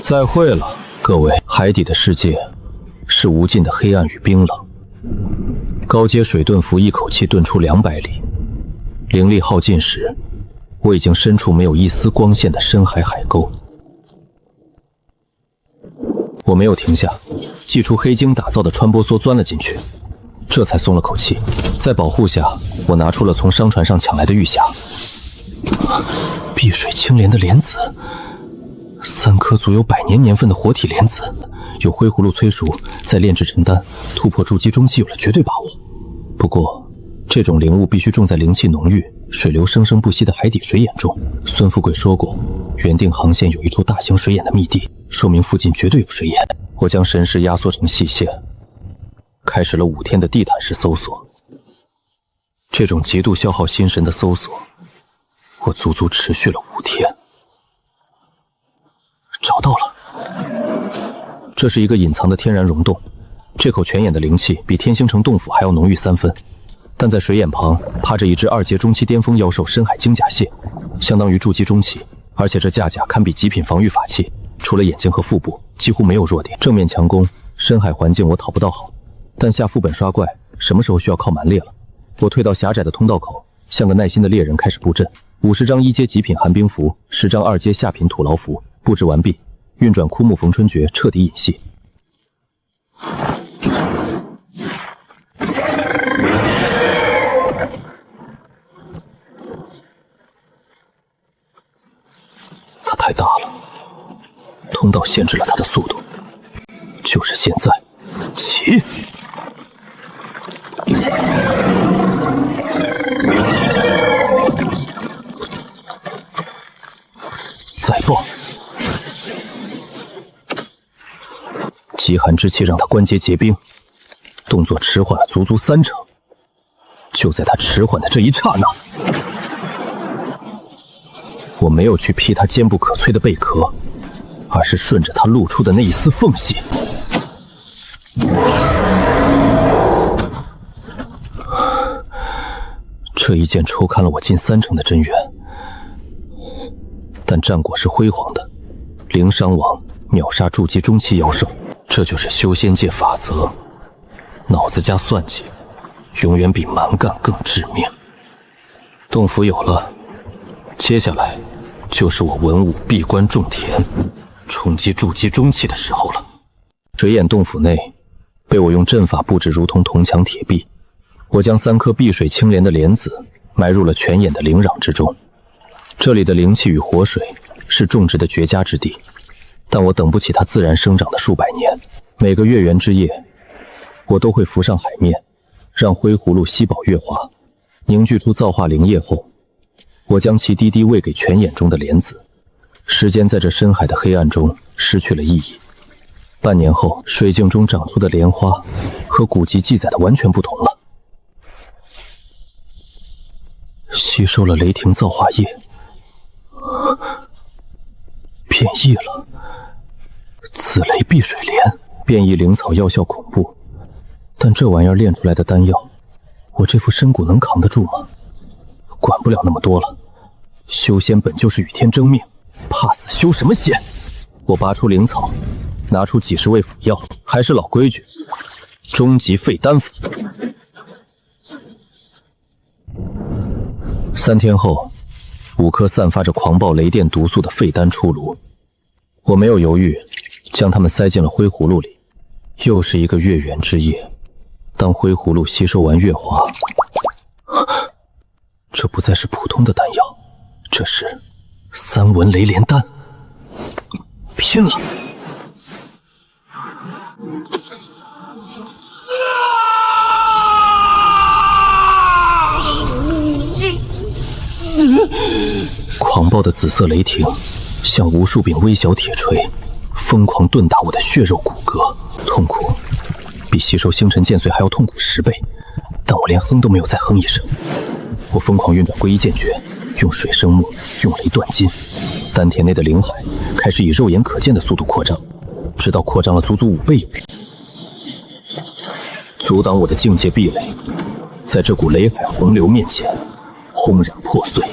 再会了，各位。海底的世界是无尽的黑暗与冰冷。高阶水遁符一口气遁出200里，灵力耗尽时，我已经身处没有一丝光线的深海海沟。我没有停下，祭出黑晶打造的穿梭梭钻了进去，这才松了口气。在保护下，我拿出了从商船上抢来的玉匣。碧水青莲的莲子，3颗足有100年年份的活体莲子，有灰葫芦催熟，再炼制成丹，突破筑基中期有了绝对把握。不过，这种灵物必须种在灵气浓郁、水流生生不息的海底水眼中。孙富贵说过，原定航线有一处大型水眼的密地，说明附近绝对有水眼。我将神识压缩成细线，开始了5天的地毯式搜索。这种极度消耗心神的搜索，我足足持续了5天。找到了，这是一个隐藏的天然溶洞。这口泉眼的灵气比天星城洞府还要浓郁3分，但在水眼旁趴着一只2阶中期巅峰妖兽深海金甲蟹，相当于筑基中期，而且这架甲堪比极品防御法器，除了眼睛和腹部几乎没有弱点。正面强攻，深海环境我讨不到好，但下副本刷怪什么时候需要靠蛮猎了。我退到狭窄的通道口，像个耐心的猎人开始布阵。50张1阶极品寒冰符，10张2阶下品土牢符，布置完毕，运转枯木逢春诀，彻底隐隙。它太大了，通道限制了它的速度。就是现在，起！再爆！极寒之气让他关节结冰，动作迟缓了足足3成。就在他迟缓的这一刹那，我没有去劈他坚不可摧的贝壳，而是顺着他露出的那一丝缝隙，这一剑抽开了我近3成的真元，但战果是辉煌的，零伤亡，秒杀筑基中期妖兽。这就是修仙界法则，脑子加算计，永远比蛮干更致命。洞府有了，接下来就是我文武闭关种田，冲击筑基中期的时候了。水眼洞府内被我用阵法布置如同铜墙铁壁，我将3颗碧水清莲的莲子埋入了泉眼的灵壤之中。这里的灵气与活水是种植的绝佳之地，但我等不起它自然生长的数百年。每个月圆之夜，我都会浮上海面，让灰葫芦吸饱月华，凝聚出造化灵液后，我将其滴滴喂给泉眼中的莲子。时间在这深海的黑暗中失去了意义。半年后，水镜中长出的莲花和古籍记载的完全不同了。吸收了雷霆造化液，变异了。紫雷碧水莲，变异灵草药效恐怖，但这玩意儿炼出来的丹药，我这副身骨能扛得住吗？管不了那么多了，修仙本就是与天争命，怕死修什么仙？我拔出灵草，拿出几十味辅药，还是老规矩，终极废丹法。3天后，5颗散发着狂暴雷电毒素的废丹出炉，我没有犹豫，将它们塞进了灰葫芦里。又是一个月圆之夜，当灰葫芦吸收完月华，这不再是普通的丹药，这是3文雷莲丹。拼了！狂暴的紫色雷霆像无数柄微小铁锤，疯狂顿打我的血肉骨骼，痛苦比吸收星辰剑髓还要痛苦10倍，但我连哼都没有再哼一声。我疯狂运转归一剑诀，用水生木，用雷断金，丹田内的灵海开始以肉眼可见的速度扩张，直到扩张了足足5倍有余。阻挡我的境界壁垒，在这股雷海洪流面前轰然破碎。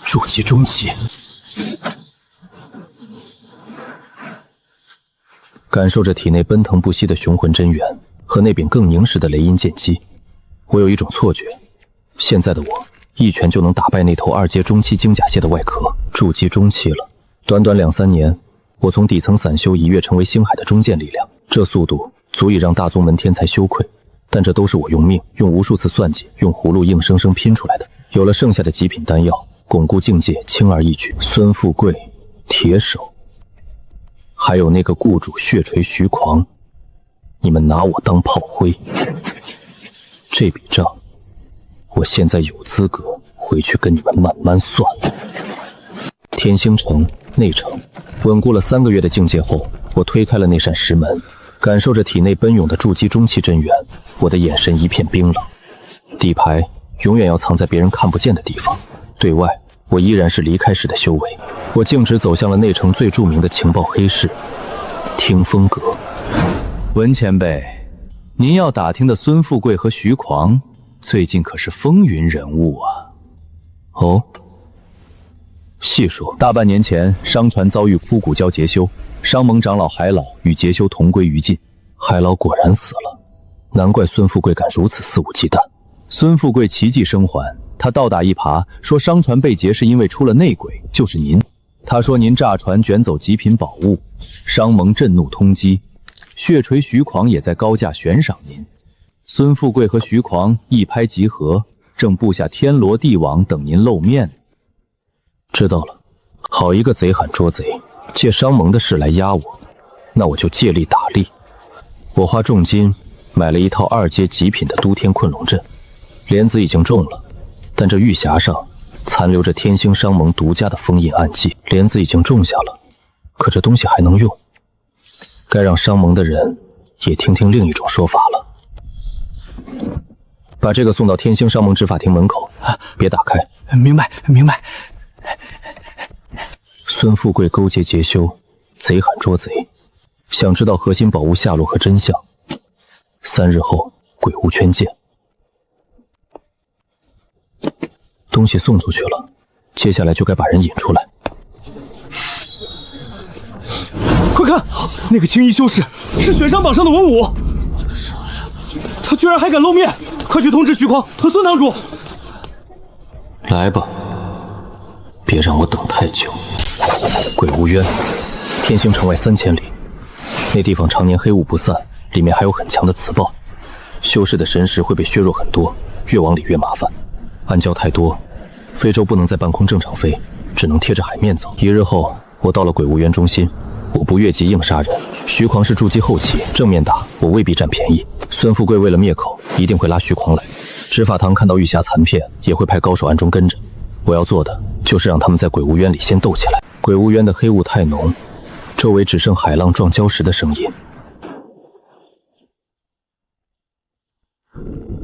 筑基中期，感受着体内奔腾不息的雄魂真元和那柄更凝实的雷音剑姬，我有一种错觉，现在的我一拳就能打败那头2阶中期精甲蟹的外壳。筑基中期了，短短2-3年，我从底层散修一跃成为星海的中坚力量，这速度足以让大宗门天才羞愧。但这都是我用命，用无数次算计，用葫芦硬生生拼出来的。有了剩下的极品丹药，巩固境界轻而易举。孙富贵、铁手，还有那个雇主血锤徐狂，你们拿我当炮灰。这笔账，我现在有资格回去跟你们慢慢算了。天星城内城，稳固了3个月的境界后，我推开了那扇石门，感受着体内奔涌的筑基中期真元，我的眼神一片冰冷。底牌永远要藏在别人看不见的地方，对外我依然是离开时的修为。我径直走向了内城最著名的情报黑市——听风阁。文前辈，您要打听的孙富贵和徐狂，最近可是风云人物啊。哦，细说。大半年前，商船遭遇枯骨蛟劫修，商盟长老海老与劫修同归于尽。海老果然死了，难怪孙富贵敢如此肆无忌惮。孙富贵奇迹生还，他倒打一耙，说商船被劫是因为出了内鬼，就是您。他说您炸船卷走极品宝物，商盟震怒通缉，血锤徐狂也在高价悬赏您。孙富贵和徐狂一拍即合，正布下天罗地网等您露面。知道了，好一个贼喊捉贼，借商盟的事来压我，那我就借力打力。我花重金买了一套2阶极品的都天困龙阵，莲子已经种了，但这玉匣上残留着天星商盟独家的封印暗记。莲子已经种下了，可这东西还能用，该让商盟的人也听听另一种说法了。把这个送到天星商盟执法庭门口，别打开。明白，明白。孙富贵勾结劫修，贼喊捉贼，想知道核心宝物下落和真相。3日后，鬼屋圈见。东西送出去了，接下来就该把人引出来。快看，那个青衣修士是悬赏榜上的文武，他居然还敢露面！快去通知徐匡和孙堂主。来吧，别让我等太久。鬼无渊，天星城外3000里，那地方常年黑雾不散，里面还有很强的磁暴，修士的神识会被削弱很多，越往里越麻烦。暗礁太多，非洲不能在半空正常飞，只能贴着海面走。1日后，我到了鬼无渊中心，我不越级硬杀人。徐狂是筑基后期，正面打我未必占便宜。孙富贵为了灭口，一定会拉徐狂来。执法堂看到玉匣残片，也会派高手暗中跟着。我要做的就是让他们在鬼无渊里先斗起来。鬼无渊的黑雾太浓，周围只剩海浪撞礁石的声音。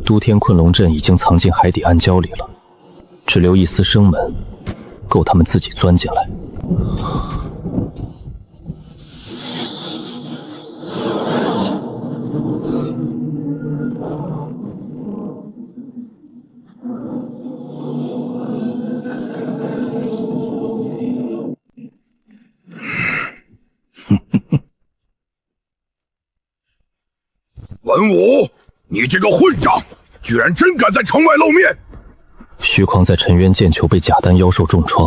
都天困龙阵已经藏进海底暗礁里了，只留一丝生门，够他们自己钻进来。文武，你这个混账，居然真敢在城外露面！徐狂在沉渊剑球被假丹妖兽重创，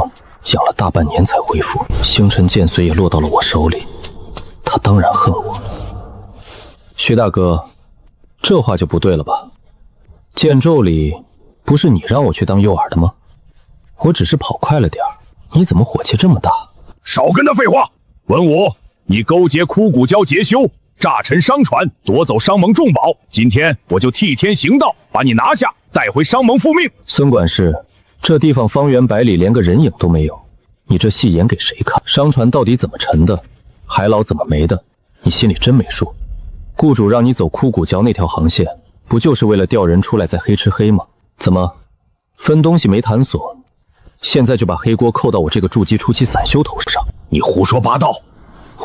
养了大半年才恢复，星辰剑髓也落到了我手里，他当然恨我了。徐大哥，这话就不对了吧？剑咒里不是你让我去当诱饵的吗？我只是跑快了点儿，你怎么火气这么大？少跟他废话！文武，你勾结枯骨礁劫修，炸沉商船，夺走商盟重宝，今天我就替天行道，把你拿下，带回商盟复命。孙管事，这地方方圆百里连个人影都没有，你这戏演给谁看？商船到底怎么沉的，海老怎么没的，你心里真没数。雇主让你走枯骨礁那条航线，不就是为了调人出来再黑吃黑吗？怎么分东西没谈妥，现在就把黑锅扣到我这个筑基初期散修头上？你胡说八道！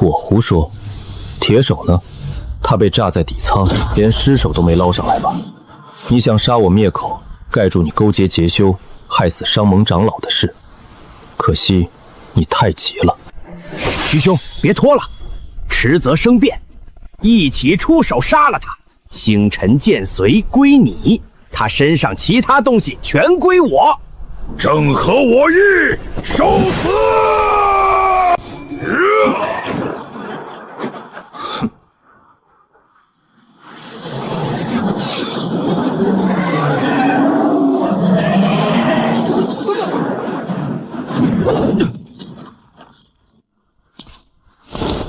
我胡说？铁手呢？他被炸在底舱，连尸首都没捞上来吧？你想杀我灭口，盖住你勾结劫修，害死商盟长老的事，可惜你太急了。徐兄，别拖了，迟则生变，一起出手杀了他。星辰剑髓归你，他身上其他东西全归我。正合我意，受死！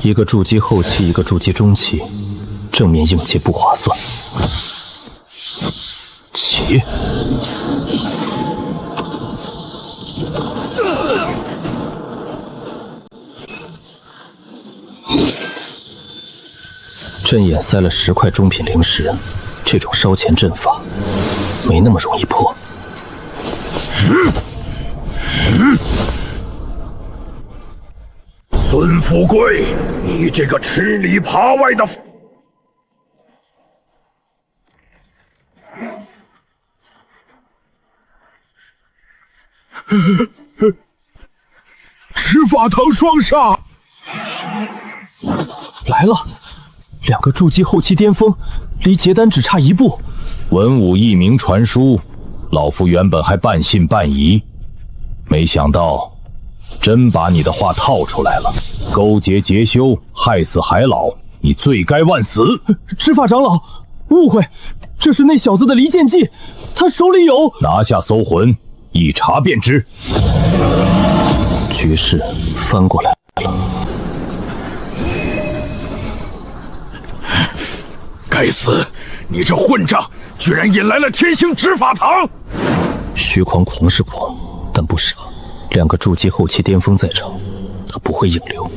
一个筑基后期，一个筑基中期，正面硬接不划算。起！阵眼塞了10块中品灵石，这种烧钱阵法没那么容易破。孙富贵，你这个吃里扒外的！执法堂双杀！来了，2个筑基后期巅峰，离结丹只差1步。文武一名传书，老夫原本还半信半疑，没想到真把你的话套出来了。勾结劫修，害死海老，你罪该万死！执法长老，误会，这是那小子的离间计，他手里有。拿下搜魂，一查便知。局势翻过来了。该死！你这混账，居然引来了天星执法堂！虚狂是狂，但不傻。2个筑基后期巅峰在场，他不会硬留。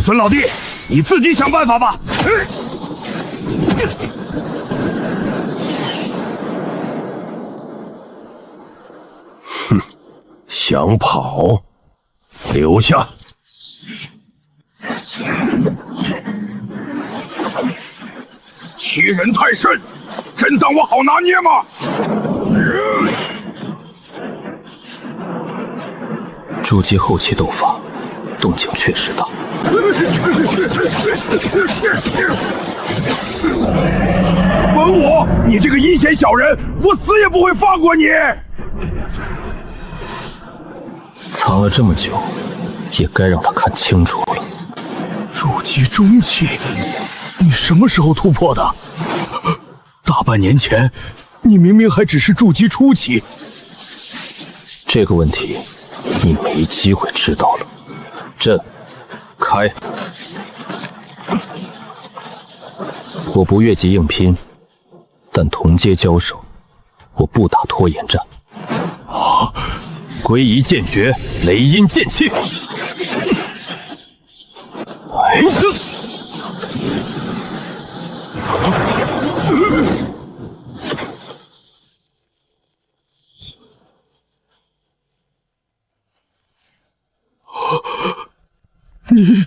孙老弟，你自己想办法吧。哼，想跑，留下。欺人太甚，真当我好拿捏吗？筑基后期斗法，动静确实大。文武，你这个阴险小人，我死也不会放过你！藏了这么久，也该让他看清楚了。筑基中期，你什么时候突破的？大半年前，你明明还只是筑基初期。这个问题，你没机会知道了。阵开！我不越级硬拼，但同阶交手，我不打拖延战。啊！归一剑诀，雷音剑气。哎！你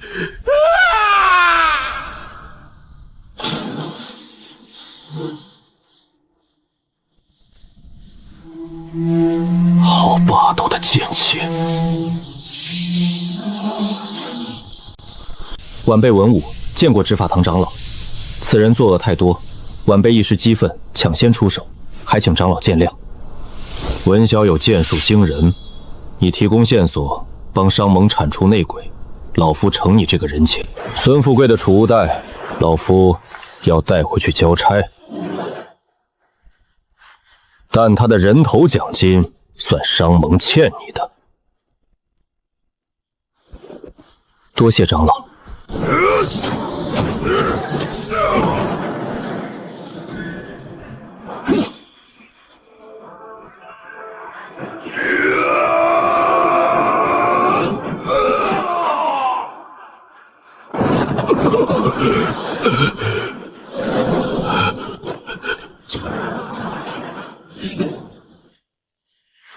好霸道的剑气！晚辈文武见过执法堂长老，此人作恶太多，晚辈一时激愤，抢先出手，还请长老见谅。闻晓有剑术惊人，你提供线索，帮商盟铲除内鬼，老夫承你这个人情。孙富贵的储物袋，老夫要带回去交差，但他的人头奖金算商盟欠你的。多谢长老。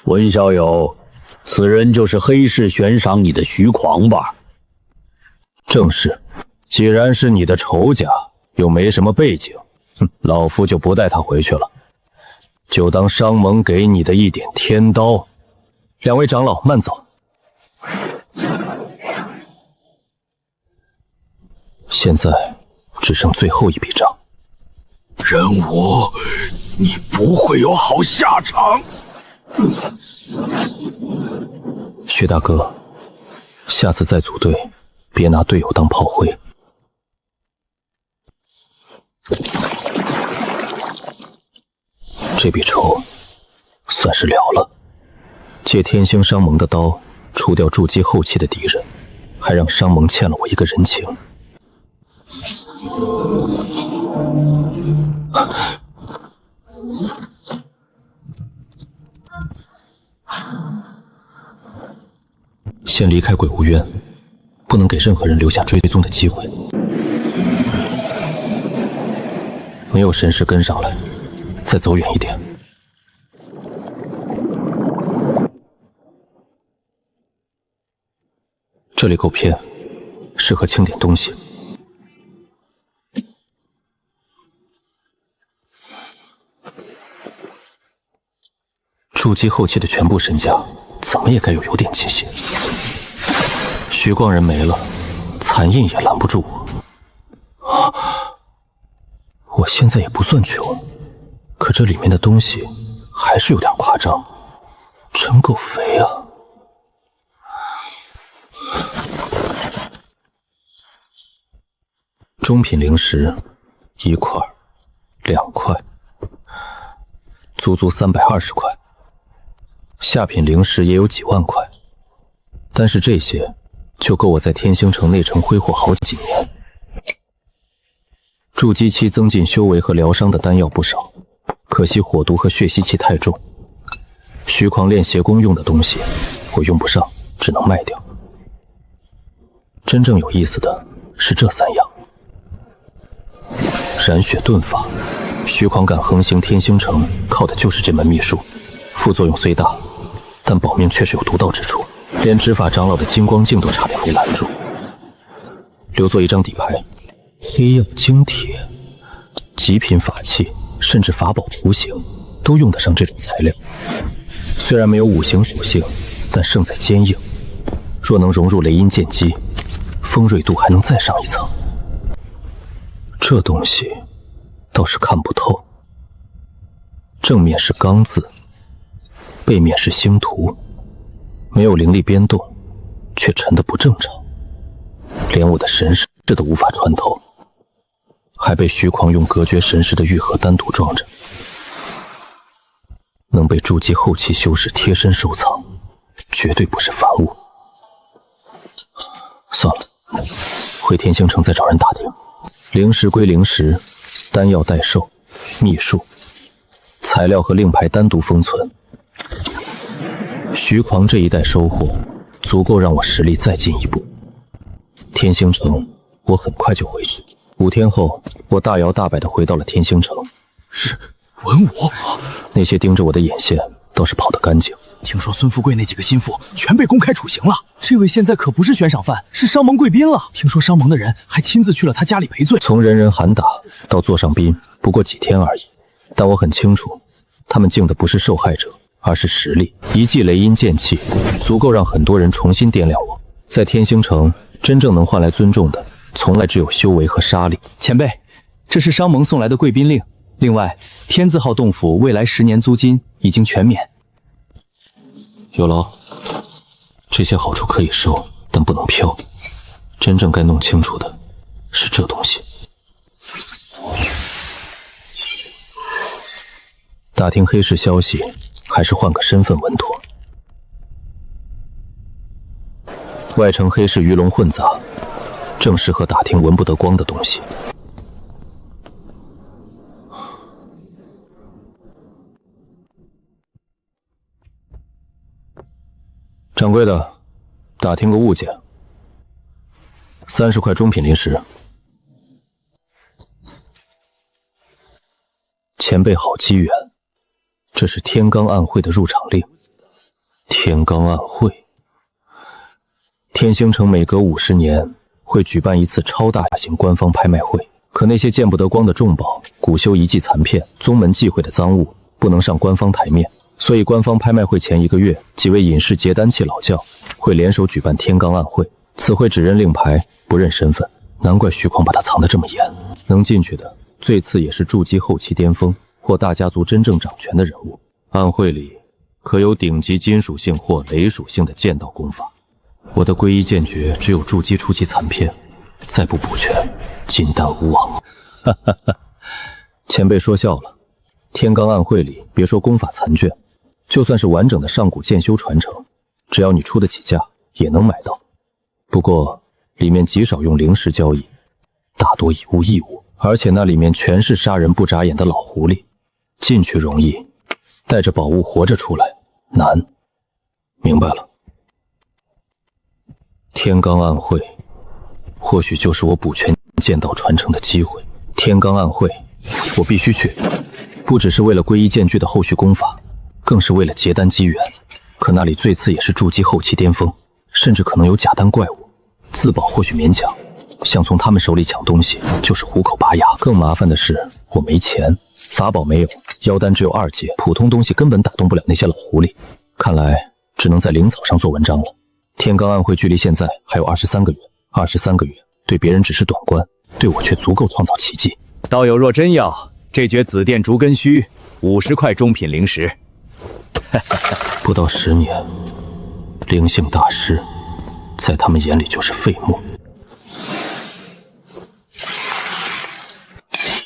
文小友，此人就是黑市悬赏你的徐狂吧？正是。既然是你的仇家，又没什么背景，老夫就不带他回去了，就当商盟给你的一点天刀。两位长老慢走。现在只剩最后一笔账。人武，你不会有好下场。薛大哥，下次再组队，别拿队友当炮灰。这笔仇算是了了。借天星商盟的刀，除掉筑基后期的敌人，还让商盟欠了我一个人情。先离开鬼无渊，不能给任何人留下追踪的机会。没有神识跟上来，再走远一点。这里够偏，适合清点东西。筑基后期的全部身家，怎么也该有点气息。徐光人没了，残印也拦不住我。啊！我现在也不算穷，可这里面的东西还是有点夸张，真够肥啊！中品灵石1块、2块，足足320块。下品灵石也有几万块，但是这些就够我在天星城内城挥霍好几年。筑基期增进修为和疗伤的丹药不少，可惜火毒和血吸气太重。虚狂练邪功用的东西我用不上，只能卖掉。真正有意思的是这3样：染血遁法。虚狂敢横行天星城，靠的就是这门秘术。副作用虽大，但保命确实有独到之处，连执法长老的金光镜都差点没拦住。留作一张底牌。黑曜晶铁，极品法器甚至法宝雏形都用得上这种材料。虽然没有5行属性，但胜在坚硬。若能融入雷音剑姬，锋锐度还能再上一层。这东西倒是看不透。正面是刚字，背面是星图，没有灵力编动，却沉得不正常，连我的神识都无法穿透，还被虚狂用隔绝神识的玉盒单独装着，能被筑基后期修士贴身收藏，绝对不是凡物。算了，回天星城再找人打听。灵石归灵石，丹药待售，秘术材料和令牌单独封存。徐狂这一带收获足够让我实力再进一步。天星城我很快就回去。5天后，我大摇大摆地回到了天星城。是文武，那些盯着我的眼线倒是跑得干净。听说孙富贵那几个心腹全被公开处刑了，这位现在可不是悬赏犯，是商盟贵宾了。听说商盟的人还亲自去了他家里赔罪。从人人喊打到座上宾，不过几天而已。但我很清楚，他们敬的不是受害者，而是实力。一记雷音剑气，足够让很多人重新掂量我。在天星城，真正能换来尊重的，从来只有修为和杀力。前辈，这是商盟送来的贵宾令。另外，天字号洞府未来10年租金已经全免。有劳，这些好处可以收，但不能飘。真正该弄清楚的是这东西。打听黑市消息，还是换个身份稳妥。外城黑市鱼龙混杂，正适合打听闻不得光的东西。掌柜的，打听个物件，30块中品灵石。前辈好机缘，这是天罡暗会的入场令。天罡暗会，天星城每隔50年会举办一次超大型官方拍卖会，可那些见不得光的重宝、古修遗迹残片、宗门忌讳的赃物，不能上官方台面。所以官方拍卖会前1个月，几位隐士结丹器老教会联手举办天罡暗会。此会只认令牌，不认身份，难怪徐狂把他藏得这么严。能进去的，最次也是筑基后期巅峰或大家族真正掌权的人物。暗会里可有顶级金属性或雷属性的剑道功法。我的归一剑诀只有筑基初期残片，再不补全，金丹无望。哈哈哈，前辈说笑了。天罡暗会里，别说功法残卷，就算是完整的上古剑修传承，只要你出得起价，也能买到。不过里面极少用灵石交易，大多以物易物，而且那里面全是杀人不眨眼的老狐狸。进去容易，带着宝物活着出来难。明白了。天罡暗会，或许就是我补全剑道传承的机会。天罡暗会，我必须去，不只是为了归一剑具的后续功法，更是为了结丹机缘。可那里最次也是筑基后期巅峰，甚至可能有假丹怪物。自保或许勉强，想从他们手里抢东西就是虎口拔牙。更麻烦的是，我没钱，法宝没有，妖丹只有2阶，普通东西根本打动不了那些老狐狸。看来只能在灵草上做文章了。天罡暗会距离现在还有23个月，23个月对别人只是短关，对我却足够创造奇迹。道友若真要，这绝紫电竹根须50块中品灵石。不到10年，灵性大师在他们眼里就是废物。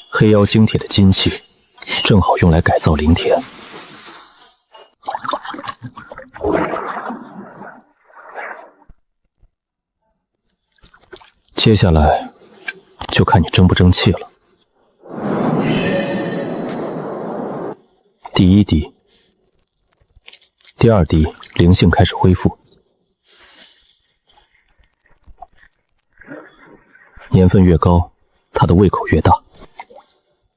黑妖晶铁的金器正好用来改造灵田。接下来就看你争不争气了。第1滴，第2滴，灵性开始恢复。年份越高，他的胃口越大。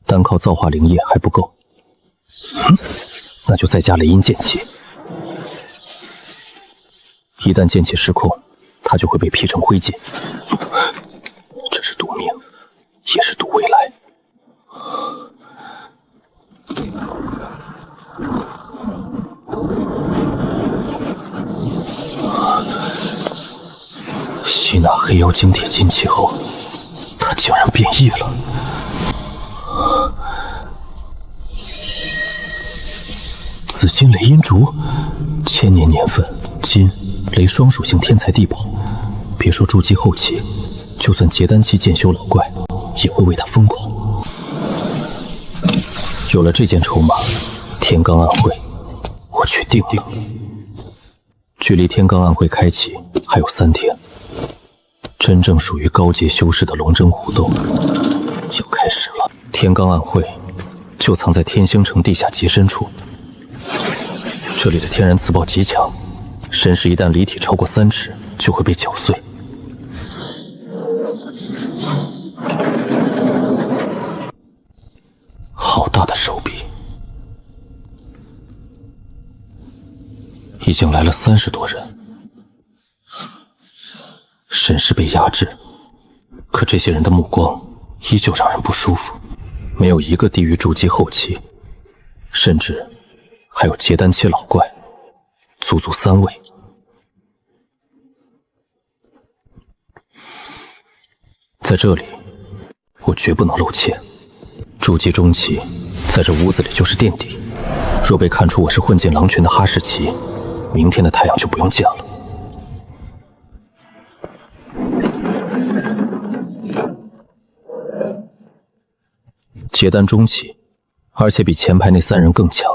单靠造化灵液还不够，那就再加雷音剑气。一旦剑气失控，他就会被劈成灰烬。这是赌命，也是赌未来。吸纳黑妖精铁金气后，他竟然变异了。紫金雷音竹，1000年年份，金雷双属性天才地宝。别说筑基后期，就算结丹期剑修老怪，也会为他疯狂。有了这件筹码，天罡暗会，我去定了。距离天罡暗会开启还有3天，真正属于高阶修士的龙争虎斗要开始了。天罡暗会就藏在天星城地下极深处，这里的天然磁暴极强，神识一旦离体超过3尺，就会被搅碎。好大的手臂！已经来了30多人，神识被压制，可这些人的目光依旧让人不舒服，没有一个低于筑基后期，甚至还有结丹期老怪，足足3位。在这里，我绝不能露怯。筑基中期，在这屋子里就是垫底。若被看出我是混进狼群的哈士奇，明天的太阳就不用见了。结丹中期，而且比前排那3人更强。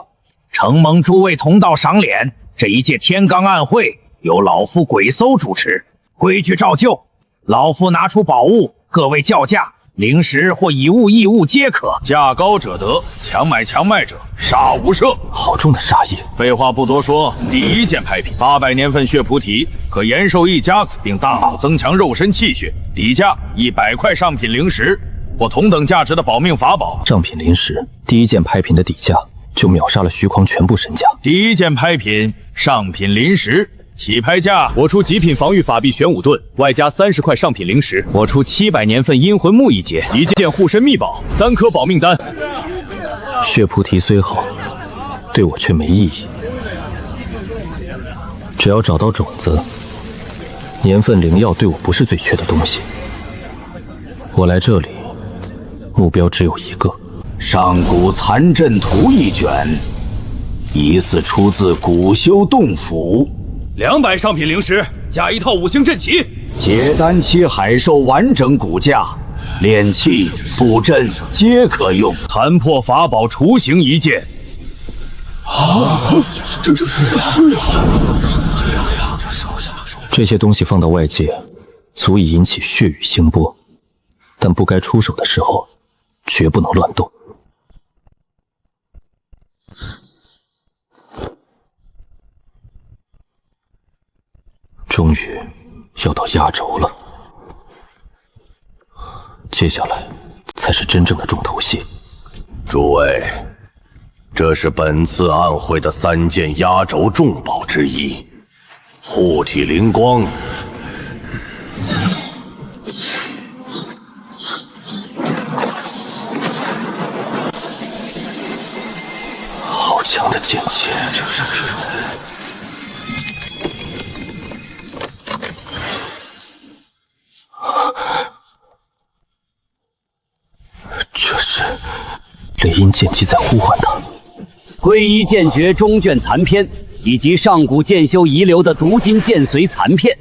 承蒙诸位同道赏脸，这一届天罡暗会由老夫鬼搜主持，规矩照旧。老夫拿出宝物，各位叫价，灵石或以物易物皆可。价高者得，强买者杀无赦。好重的杀意！废话不多说，第1件拍品800年份血菩提，可延寿1甲子，并大大增强肉身气血，底价100块上品灵石或同等价值的保命法宝。上品灵石，第1件拍品的底价就秒杀了徐狂全部身家。第1件拍品上品灵石，起拍价我出极品防御法币玄武盾，外加30块上品灵石。我出700年份阴魂木1节，1件护身秘宝，3颗保命丹。血菩提虽好，对我却没意义。只要找到种子，年份灵药对我不是最缺的东西。我来这里，目标只有一个。上古残阵图1卷，疑似出自古修洞府。200上品灵石加1套5星阵旗。结丹期海兽完整骨架，炼器布阵皆可用。残破法宝雏形1件。这些东西放到外界，足以引起血雨腥波，但不该出手的时候，绝不能乱动。终于要到压轴了，接下来才是真正的重头戏。诸位，这是本次暗会的3件压轴重宝之一，护体灵光。好强的剑气！这是雷音剑姬在呼唤他。归一剑诀中卷残篇，以及上古剑修遗留的毒金剑髓残片。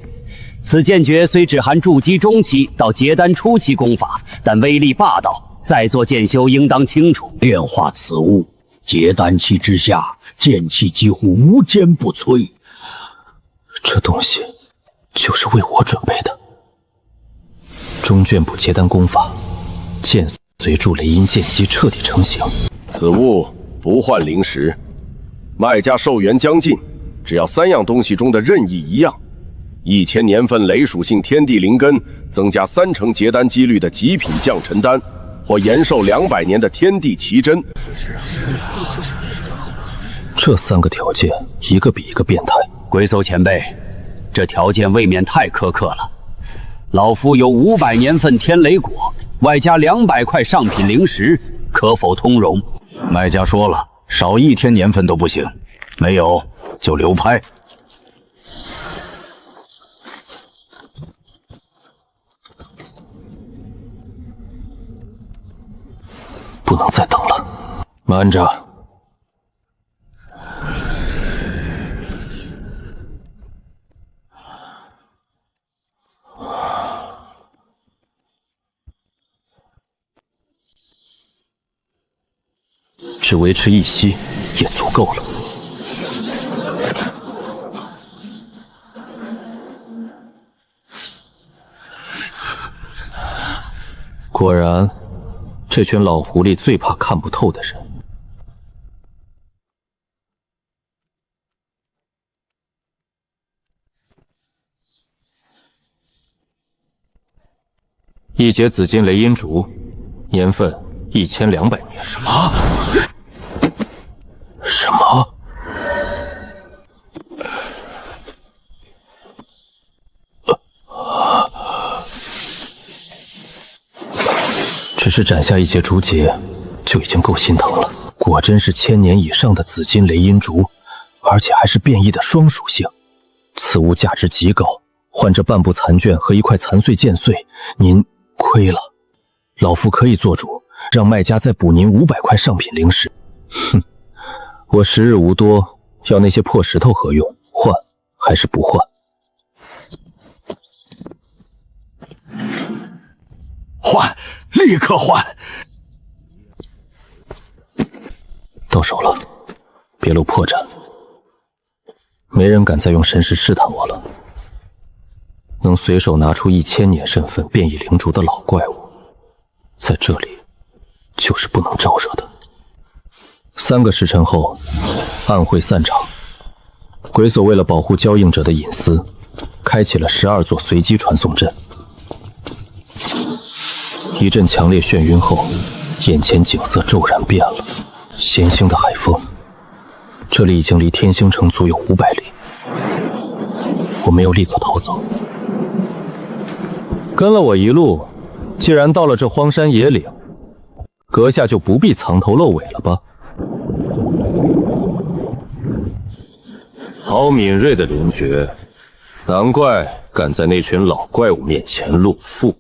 此剑诀虽只含筑基中期到结丹初期功法，但威力霸道，在座剑修应当清楚。炼化此物，结丹期之下，剑气几乎无坚不摧。这东西就是为我准备的。中卷补结丹功法，剑随助雷音剑姬彻底成型。此物不换灵石，卖家寿元将近，只要3样东西中的任意一样， 1000年份雷属性天地灵根，增加3成结丹几率的极品降尘丹，或延寿200年的天地奇珍。这3个条件，一个比一个变态。鬼叟前辈，这条件未免太苛刻了。老夫有500年份天雷果，外加200块上品灵石，可否通融？卖家说了，少1天年份都不行，没有就流拍。不能再等了，慢着。只维持1息也足够了。果然，这群老狐狸最怕看不透的人。1节紫金雷音竹，年份1200年。什么？什么？只是斩下1节竹节，就已经够心疼了。果真是1000年以上的紫金雷音竹，而且还是变异的双属性。此物价值极高，换这半部残卷和1块残碎剑碎，您亏了。老夫可以做主，让卖家再补您500块上品灵石。哼，我时日无多，要那些破石头何用？换还是不换？换，立刻换！到手了，别露破绽。没人敢再用神识试探我了。能随手拿出1000年身份变异灵竹的老怪物，在这里就是不能招惹的。3个时辰后，暗会散场。鬼叟为了保护交应者的隐私，开启了12座随机传送阵。一阵强烈眩晕后，眼前景色骤然变了。咸腥的海风，这里已经离天星城足有500里。我没有立刻逃走，跟了我一路，既然到了这荒山野岭，阁下就不必藏头露尾了吧？好敏锐的灵觉，难怪敢在那群老怪物面前露富。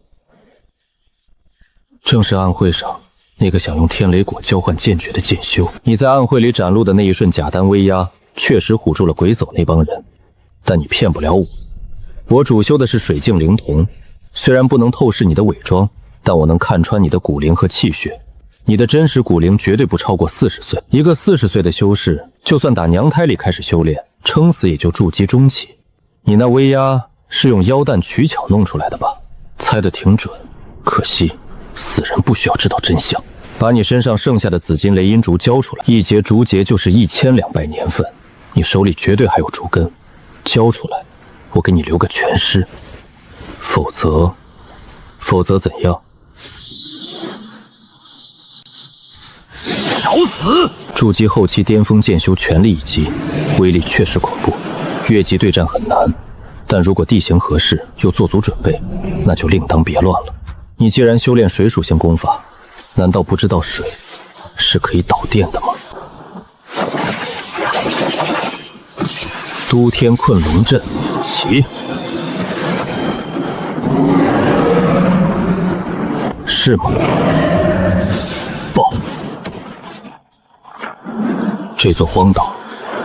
正是暗会上那个想用天雷果交换剑诀的剑修，你在暗会里展露的那一瞬假丹威压，确实唬住了鬼叟那帮人，但你骗不了我。我主修的是水镜灵瞳，虽然不能透视你的伪装，但我能看穿你的骨灵和气血。你的真实骨灵绝对不超过40岁，一个40岁的修士，就算打娘胎里开始修炼，撑死也就筑基中期。你那威压是用妖弹取巧弄出来的吧？猜得挺准，可惜死人不需要知道真相。把你身上剩下的紫金雷音竹交出来，1节竹节就是1200年份，你手里绝对还有竹根，交出来，我给你留个全尸。否则怎样？找死！筑基后期巅峰剑修全力一击，威力确实恐怖。越级对战很难，但如果地形合适又做足准备，那就另当别论了。你既然修炼水属性功法，难道不知道水是可以导电的吗？都天困龙阵起！是吗？报！这座荒岛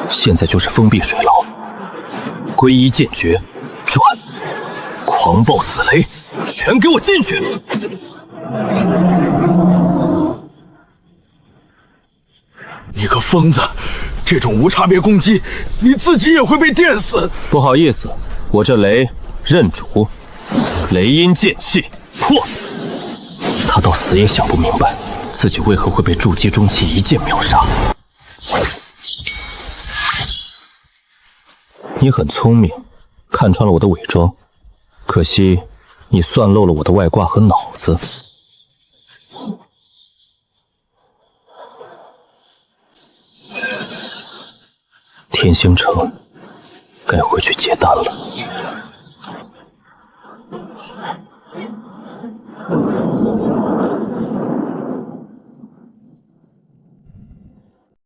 现在就是封闭水牢。皈依剑诀，转！狂暴紫雷，全给我进去！你个疯子！这种无差别攻击，你自己也会被电死。不好意思，我这雷认主。雷音剑气破！他到死也想不明白，自己为何会被筑基中期一剑秒杀。你很聪明，看穿了我的伪装，可惜你算漏了我的外挂和脑子。天星城该回去接单了。